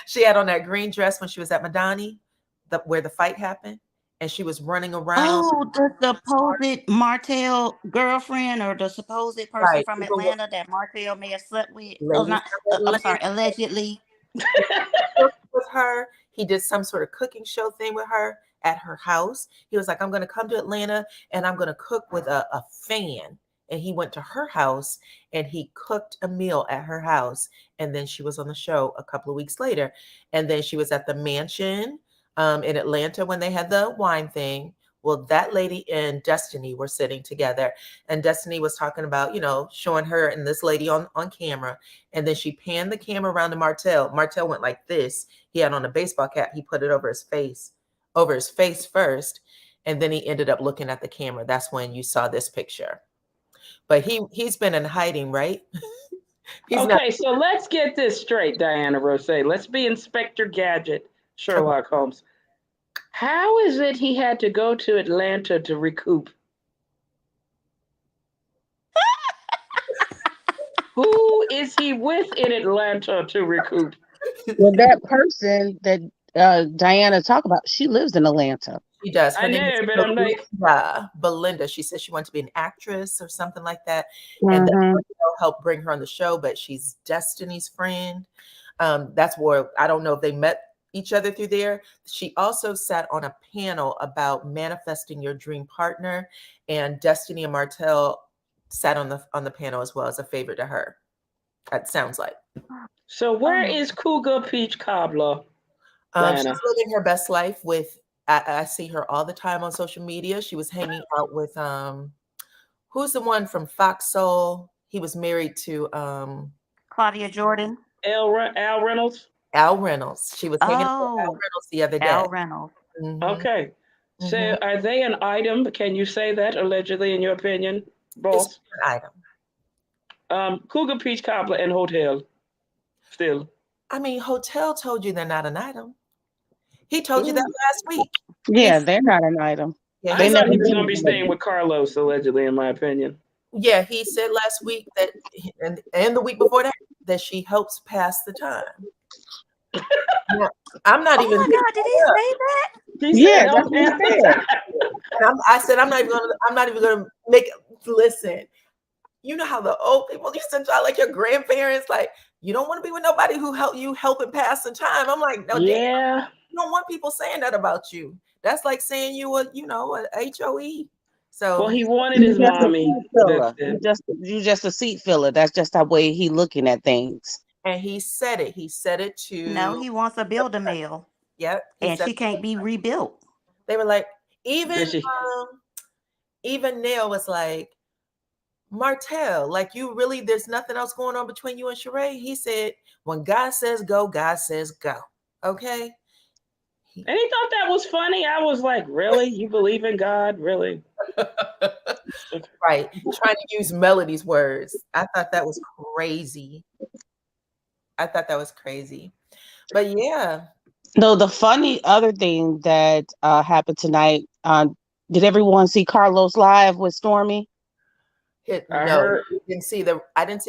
She had on that green dress when she was at Madani, where the fight happened, and she was running around. Oh, the supposed Martell girlfriend, or the supposed person from Atlanta that Martell may have slept with. I'm sorry, allegedly. With her, he did some sort of cooking show thing with her at her house. He was like, I'm going to come to Atlanta and I'm going to cook with a fan. And he went to her house and he cooked a meal at her house. And then she was on the show a couple of weeks later. And then she was at the mansion in Atlanta when they had the wine thing. Well, that lady and Destiny were sitting together, and Destiny was talking about, showing her and this lady on camera. And then she panned the camera around to Marcel. Marcel went like this. He had on a baseball cap. He put it over his face first. And then he ended up looking at the camera. That's when you saw this picture. But he's been in hiding, right? So let's get this straight, DyanaRozay. Let's be Inspector Gadget, Sherlock Holmes. How is it he had to go to Atlanta to recoup? Who is he with in Atlanta to recoup? Well, that person that Dyana talked about, she lives in Atlanta. She does. Her name is but I'm like, Belinda. She said she wanted to be an actress or something like that, and that helped bring her on the show. But she's Destiny's friend. That's where I don't know if they met each other through there. She also sat on a panel about manifesting your dream partner, and Destiny and Marcel sat on the panel as well as a favor to her. That sounds like. So where is Cougar Peach Cobbler? She's living her best life with. I see her all the time on social media. She was hanging out with who's the one from Fox Soul? He was married to Claudia Jordan. Al Reynolds. Al Reynolds. She was hanging out with Al Reynolds the other day. Al Reynolds. Mm-hmm. Okay. So are they an item? Can you say that allegedly in your opinion, boss? It's an item. Cougar Peach Cobbler and Hotel. Still. I mean, Hotel told you they're not an item. He told you that last week. Yeah, they're not an item. Yeah, I thought he was going to be staying with Carlos, allegedly, in my opinion. Yeah, he said last week that, and the week before that she helps pass the time. Yeah, I'm not even. Oh my God, did he say that? Yeah, that's what he said. I said I'm not even gonna make. Listen, you know how the old people used to try, like your grandparents, like you don't want to be with nobody who helping pass the time. I'm like, no, yeah. You don't want people saying that about you. That's like saying you a HOE. So well, he wanted his mommy. You just a seat filler. That's just the way he looking at things. And he said it. He said it to. No, he wants a Build-A-Mill. Yep. And she can't be rebuilt. They were like, even Nail was like, Martell, like you really, there's nothing else going on between you and Sheree. He said, when God says go, God says go. Okay. And he thought that was funny. I was like, really? You believe in God? Really? Right. Trying to use Melody's words. I thought that was crazy. But yeah. No, the funny other thing that happened tonight, did everyone see Carlos live with Stormy? I No, heard. I didn't see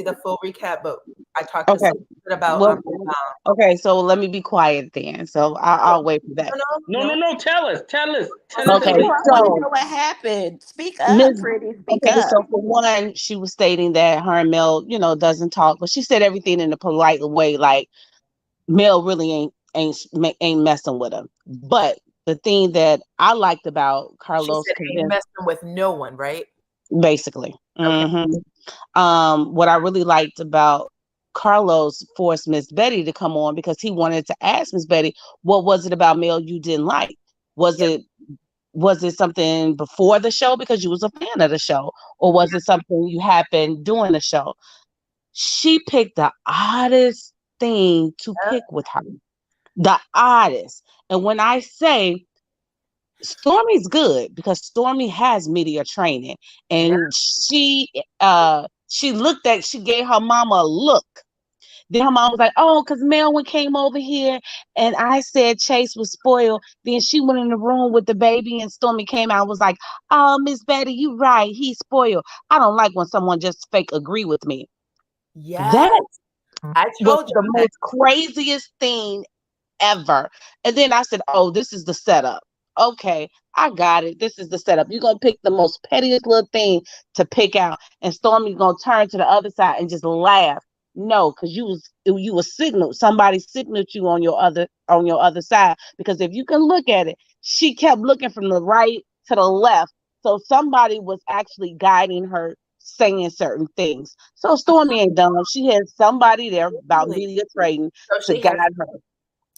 the full recap, but I talked to Okay. someone about Well, okay, so let me be quiet then. So I'll wait for that. No. Tell us. Okay, I want to so know what happened. Speak up, Miss, pretty. Speak okay, up. so for one, she was stating that her and Mel, doesn't talk, but she said everything in a polite way, like Mel really ain't messing with him. But the thing that I liked about She Carlos, said ain't messing with no one, right? basically, Okay. what I really liked about Carlos forced Miss Betty to come on because he wanted to ask Miss Betty, what was it about Mel you didn't like? Was it something before the show because you was a fan of the show, or was it something you happened doing the show? She picked the oddest thing to pick with her. The oddest. And when I say Stormy's good because Stormy has media training, and she gave her mama a look. Then her mom was like, oh, because Melvin came over here and I said Chase was spoiled. Then she went in the room with the baby and Stormy came out and was like, oh, Miss Betty, you right. He's spoiled. I don't like when someone just fake agree with me. Yeah. That I was told you the most craziest thing ever. And then I said, oh, this is the setup. Okay, I got it. This is the setup. You're going to pick the most pettiest little thing to pick out. And Stormy's going to turn to the other side and just laugh. No, because you was signaled. Somebody signaled you on your other side. Because if you can look at it, she kept looking from the right to the left. So somebody was actually guiding her, saying certain things. So Stormy ain't dumb. She had somebody there about media trading to guide her.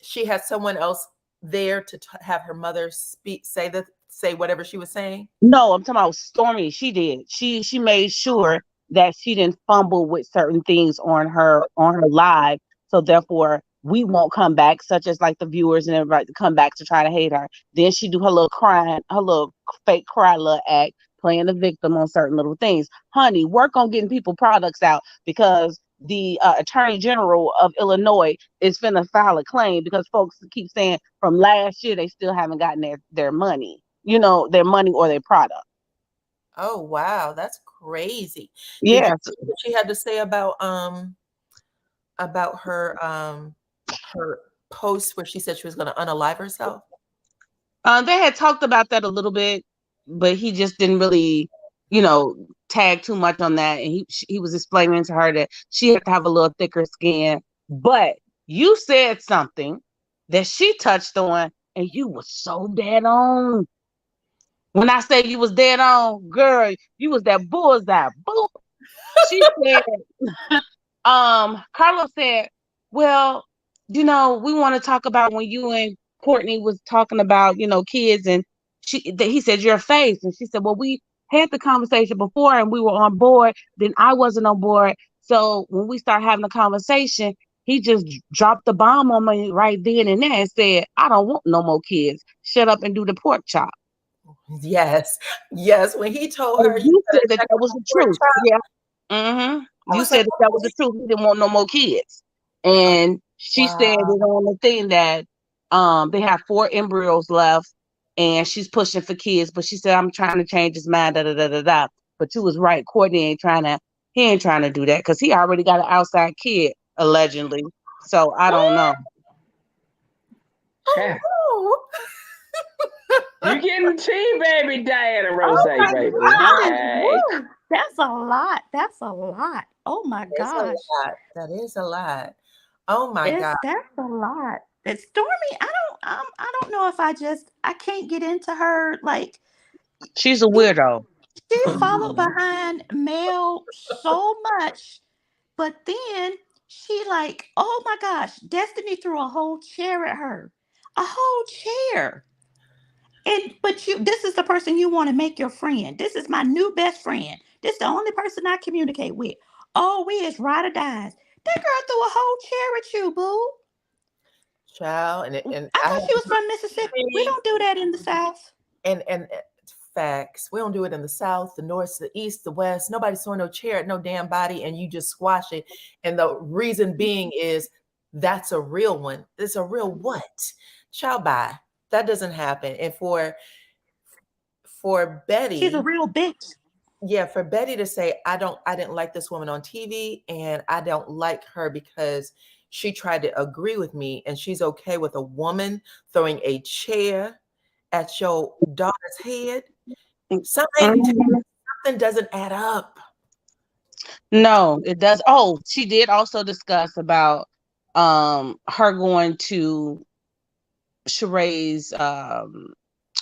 She had someone else there to have her mother say whatever she was saying. No, I'm talking about Stormy. She did. She made sure that she didn't fumble with certain things on her live. So therefore, we won't come back, such as like the viewers and everybody to come back to try to hate her. Then she do her little crying, her little fake cry little act, playing the victim on certain little things. Honey, work on getting people products out because the Attorney General of Illinois is finna file a claim because folks keep saying from last year they still haven't gotten their money. Their money or their product. Oh wow, that's crazy. Yeah. Did you see what she had to say about her post where she said she was going to unalive herself? They had talked about that a little bit, but he just didn't really, tag too much on that. And he was explaining to her that she had to have a little thicker skin. But you said something that she touched on, and you were so dead on. When I say you was dead on, girl, you was that bullseye. Boop. She said, Carlos said, well, we want to talk about when you and Courtney was talking about, kids, and he said, your face. And she said, well, we had the conversation before and we were on board. Then I wasn't on board. So when we start having a conversation, he just dropped the bomb on me right then and there and said, I don't want no more kids. Shut up and do the pork chop. Yes. When he told her, you said that was the truth. Yeah. You said that was the truth. He didn't want no more kids. And she said it on the thing that they have 4 embryos left and she's pushing for kids, but she said, I'm trying to change his mind, da da da da da. But you was right, Courtney ain't trying to do that because he already got an outside kid, allegedly. So I don't know. Yeah. You getting tea, baby, DyanaRozay, baby. Hey. That's a lot. Oh my gosh. That is a lot. Oh my God. That's a lot. It's Stormy. I don't know if I can't get into her. Like, she's a weirdo. She followed behind Mel so much, but then she like, oh my gosh, Destiny threw a whole chair at her. A whole chair. But this is the person you want to make your friend. This is my new best friend. This is the only person I communicate with. All we is ride or dies. That girl threw a whole chair at you, boo. child, and I I thought have she was from Mississippi. We don't do that in the South. and facts. We don't do it in the South, the North, the East, the West. Nobody's throwing no chair at no damn body, and you just squash it. And the reason being is that's a real one. It's a real what? Child, bye. That doesn't happen. And for Betty, She's a real bitch. yeah, for Betty to say, I didn't like this woman on TV, and I don't like her because she tried to agree with me, and she's okay with a woman throwing a chair at your daughter's head. Something doesn't add up. No, it does. Oh, she did also discuss about her going to Sheree's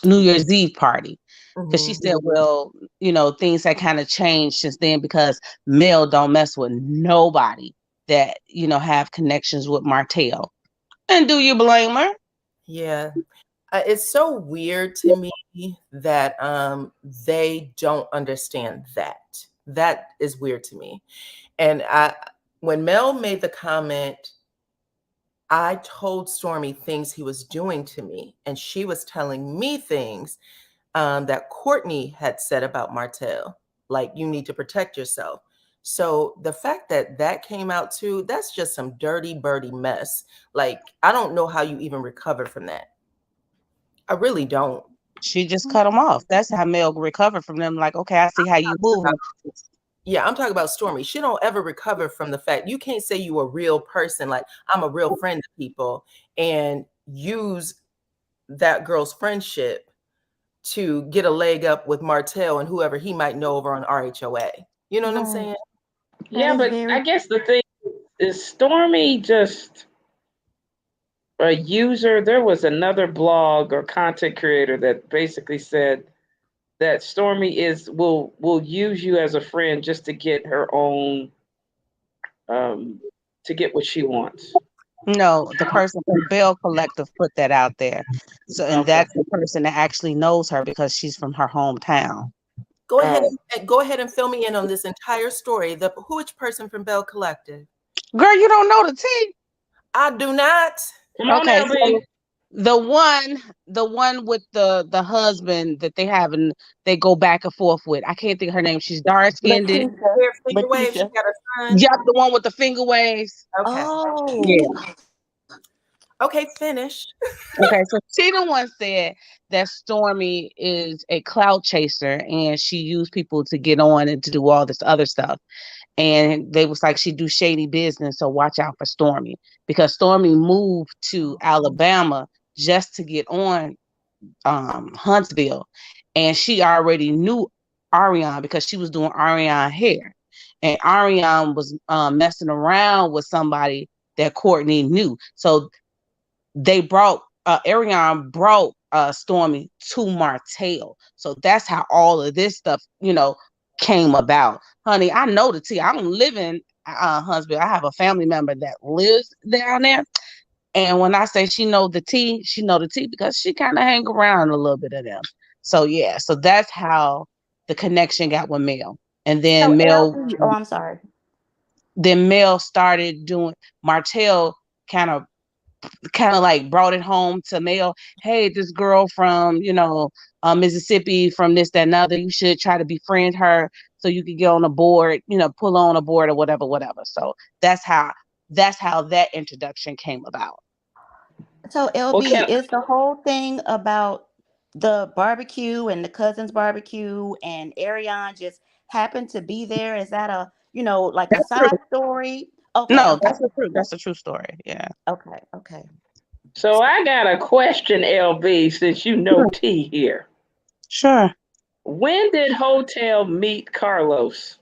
New Year's Eve party. Because she said, well, you know, things had kind of changed since then because Mel don't mess with nobody that, you know, have connections with Martell. And do you blame her? Yeah. It's so weird to me that they don't understand that. That is weird to me. And when Mel made the comment, I told Stormy things he was doing to me, and she was telling me things that Courtney had said about Martell, like you need to protect yourself. So the fact that that came out too, that's just some dirty birdie mess. Like, I don't know how you even recover from that. I really don't. She just cut them off. That's how Mel recovered from them. Like, okay, I see how you move. Yeah, I'm talking about Stormy. She don't ever recover from the fact you can't say you a real person, like I'm a real friend to people, and use that girl's friendship to get a leg up with Martell and whoever he might know over on RHOA. You know what I'm saying? Yeah, but I guess the thing is Stormy just a user. There was another blog or content creator that basically said that Stormy will use you as a friend just to get her own to get what she wants. No, the person from Bell Collective put that out there. So, and that's the person that actually knows her because she's from her hometown. Go ahead and fill me in on this entire story. Which person from Bell Collective? Girl, you don't know the tea. I do not. Okay, so the one with the husband that they have and they go back and forth with. I can't think of her name. She's dark skinned. Finger waves. She got a son. Yep, the one with the finger waves. Okay. Oh. Yeah. Okay, finish. Okay, so she the one said that Stormy is a clout chaser and she used people to get on and to do all this other stuff. And they was like, she do shady business, so watch out for Stormy. Because Stormy moved to Alabama just to get on Huntsville. And she already knew Ariane because she was doing Ariane hair. And Ariane was messing around with somebody that Courtney knew. So they brought, Ariane brought Stormy to Martell. So that's how all of this stuff, you know, came about. Honey, I know the tea. I don't live in Huntsville. I have a family member that lives down there. And when I say she know the tea, she know the tea because she kind of hang around a little bit of them. So yeah, so that's how the connection got with Mel. And then I'm sorry. Then Mel started doing, Martell kind of like brought it home to Mel. Hey, this girl from, you know, Mississippi, from this, that, and other, you should try to befriend her so you could get on a board, you know, pull on a board or whatever. So that's how that introduction came about. So LB, is the whole thing about the barbecue and the cousins barbecue and Ariane just happened to be there? Is that a, you know, like a side story? Okay. No, that's a true story. Yeah. Okay. So I got a question, LB, since you know T here. Sure. When did Hotel meet Carlos?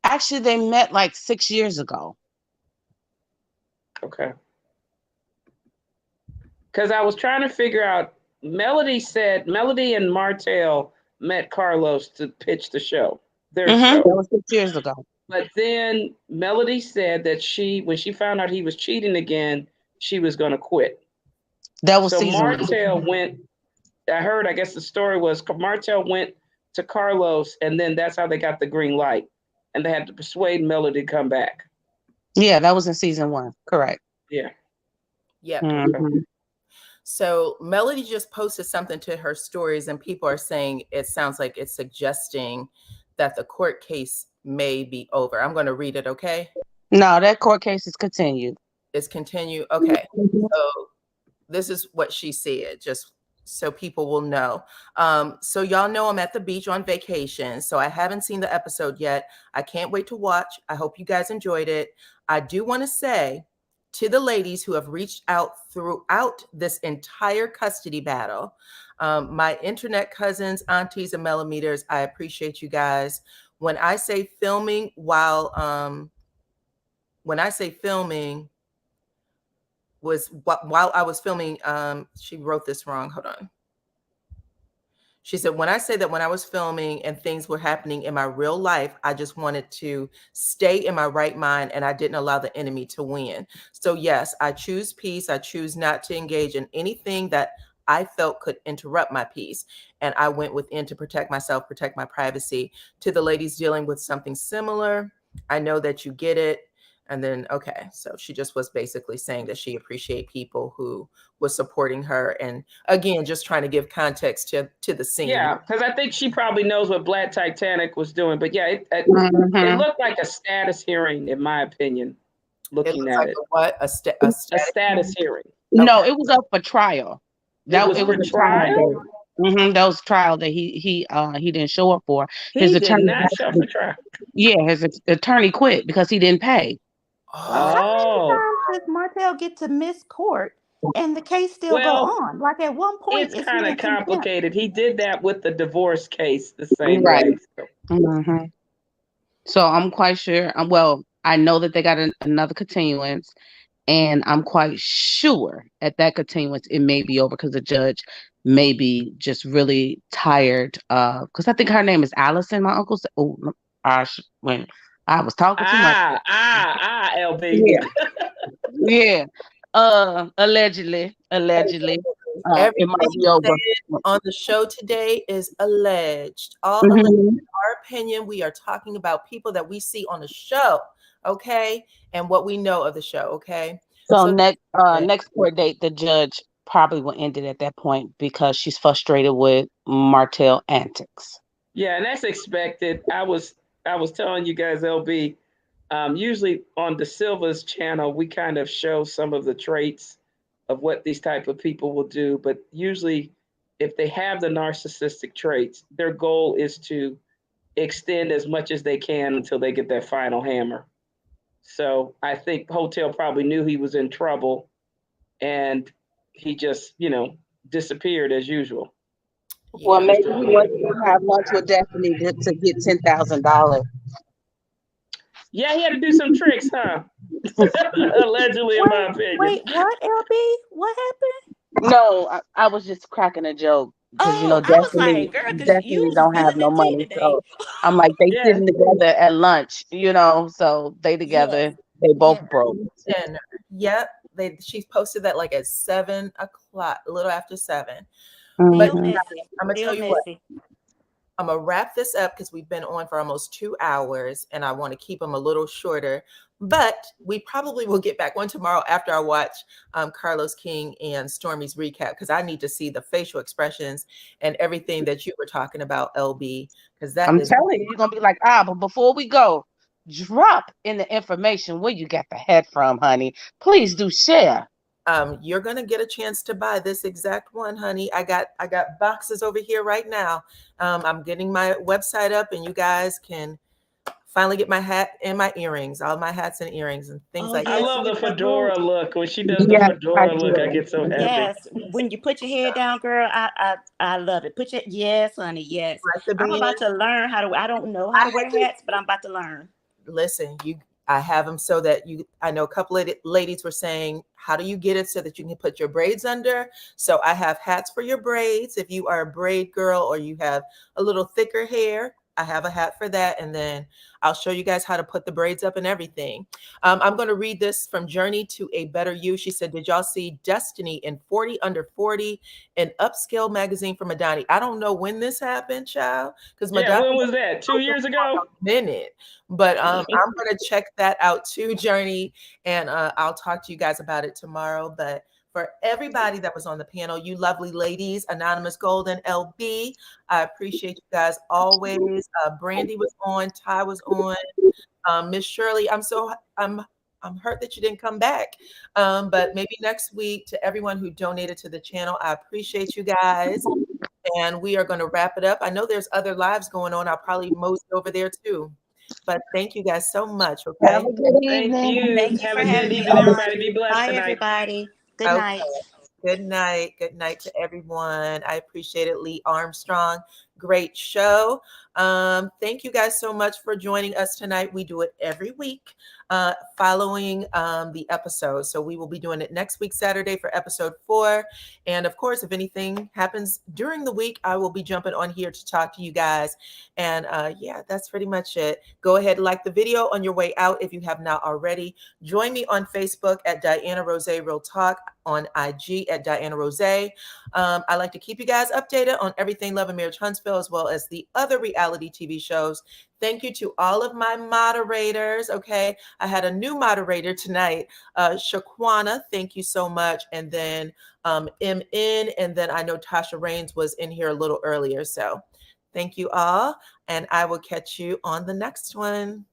Actually, they met like 6 years ago. Okay. Because I was trying to figure out, Melody and Martell met Carlos to pitch the show. Their show. That was 6 years ago. But then Melody said that when she found out he was cheating again, she was going to quit. That was so season Martell went. I guess the story was Martell went to Carlos, and then that's how they got the green light, and they had to persuade Melody to come back. Yeah, that was in season 1. Correct. Yeah. Yep. Mhm. So Melody just posted something to her stories, and people are saying it sounds like it's suggesting that the court case may be over. I'm going to read it, okay? No, that court case is continued. It's continue. Okay. So this is what she said, just so people will know. So y'all know I'm at the beach on vacation, so I haven't seen the episode yet. I can't wait to watch. I hope you guys enjoyed it. I do want to say to the ladies who have reached out throughout this entire custody battle, my internet cousins, aunties, and millimeters, I appreciate you guys. When I say filming was while I was filming, she wrote this wrong. Hold on. She said, when I say that when I was filming and things were happening in my real life, I just wanted to stay in my right mind and I didn't allow the enemy to win. So yes, I choose peace. I choose not to engage in anything that I felt could interrupt my peace. And I went within to protect myself, protect my privacy. To the ladies dealing with something similar, I know that you get it. And then, okay, so she just was basically saying that she appreciated people who was supporting her. And again, just trying to give context to the scene. Yeah, because I think she probably knows what Black Titanic was doing. But yeah, it Mhm. looked like a status hearing, in my opinion, looking at like it. a what? A status hearing. No, it was up for trial. It was for a trial? That was trial that he didn't show up for. He did not show up for trial. Yeah, his attorney quit because he didn't pay. Oh. How many times does Marcel get to miss court and the case still Well, go on? Like at one point, It's kind of complicated. He did that with the divorce case the same Right. way. So. Mhm. So I'm quite sure. Well, I know that they got another continuance, and I'm quite sure at that continuance it may be over because the judge may be just really tired. Because I think her name is Allison. My uncle said, "Oh, when I was talking too much." LB. Yeah, yeah. Allegedly, it might be over. On the show today is alleged. All Mhm. alleged. In our opinion, we are talking about people that we see on the show, okay, and what we know of the show, okay. So next court date, the judge probably will end it at that point because she's frustrated with Martell antics. Yeah, and that's expected. I was telling you guys, LB. Usually on the Silva's channel, we kind of show some of the traits of what these type of people will do. But usually, if they have the narcissistic traits, their goal is to extend as much as they can until they get that final hammer. So I think Hotel probably knew he was in trouble, and he just, disappeared as usual. Well, maybe he wants to have lunch with Daphne to get $10,000. Yeah, he had to do some tricks, huh? Allegedly, in my opinion. Wait, what, LB? What happened? No, I was just cracking a joke because I was Daphne, like, girl, because Daphne you don't have spilling no the tea money, today. so I'm like they Yeah. sitting together at lunch, so they together, they both broke. Dinner. Yep. She posted that like at 7 o'clock, a little after 7. But Still messy. I'm gonna Still tell you what. messy. I'm gonna wrap this up because we've been on for almost 2 hours, and I want to keep them a little shorter. But we probably will get back on tomorrow after I watch Carlos King and Stormy's recap because I need to see the facial expressions and everything that you were talking about, LB. Because I'm telling you, you're gonna be like, but before we go, drop in the information where you got the head from, honey. Please do share. You're gonna get a chance to buy this exact one, honey. I got boxes over here right now. I'm getting my website up, and you guys can finally get my hat and my earrings, all my hats and earrings and things like I that. love the fedora look. When she does the fedora look, I get so happy. Yes, when you put your head down, girl, I love it. Yes, honey, yes. I'm about to learn how to. I don't know how to wear hats, but I'm about to learn. Listen, I have them so that I know a couple of ladies were saying, how do you get it so that you can put your braids under? So I have hats for your braids. If you are a braid girl or you have a little thicker hair, I have a hat for that, and then I'll show you guys how to put the braids up and everything. I'm going to read this from Journey to a Better You. She said, did y'all see Destiny in 40 Under 40, an upscale magazine for Madani? I don't know when this happened, child, because Yeah, Madani when was that? 2 years ago? minute, but I'm going to check that out too, Journey, and I'll talk to you guys about it tomorrow. But for everybody that was on the panel, you lovely ladies, Anonymous Golden, LB, I appreciate you guys always. Brandy was on, Ty was on, Miss Shirley. I'm hurt that you didn't come back, but maybe next week. To everyone who donated to the channel, I appreciate you guys. And we are going to wrap it up. I know there's other lives going on. I'll probably mosey over there too. But thank you guys so much. Okay. Have a good Thank evening. you. Thank you Have for a having good me evening, on. everybody. Be blessed Bye, tonight. everybody. Good Okay. night. Good night. Good night to everyone. I appreciate it. Lee Armstrong, great show. Thank you guys so much for joining us tonight. We do it every week following the episode. So we will be doing it next week, Saturday, for episode 4. And of course, if anything happens during the week, I will be jumping on here to talk to you guys. And yeah, that's pretty much it. Go ahead and like the video on your way out if you have not already. Join me on Facebook at DyanaRozay Real Talk, on IG at DyanaRozay. I like to keep you guys updated on everything Love and Marriage Huntsville, as well as the other reality TV shows. Thank you to all of my moderators. Okay, I had a new moderator tonight, Shaquana. Thank you so much. And then MN, and then I know Tasha Rains was in here a little earlier. So thank you all, and I will catch you on the next one.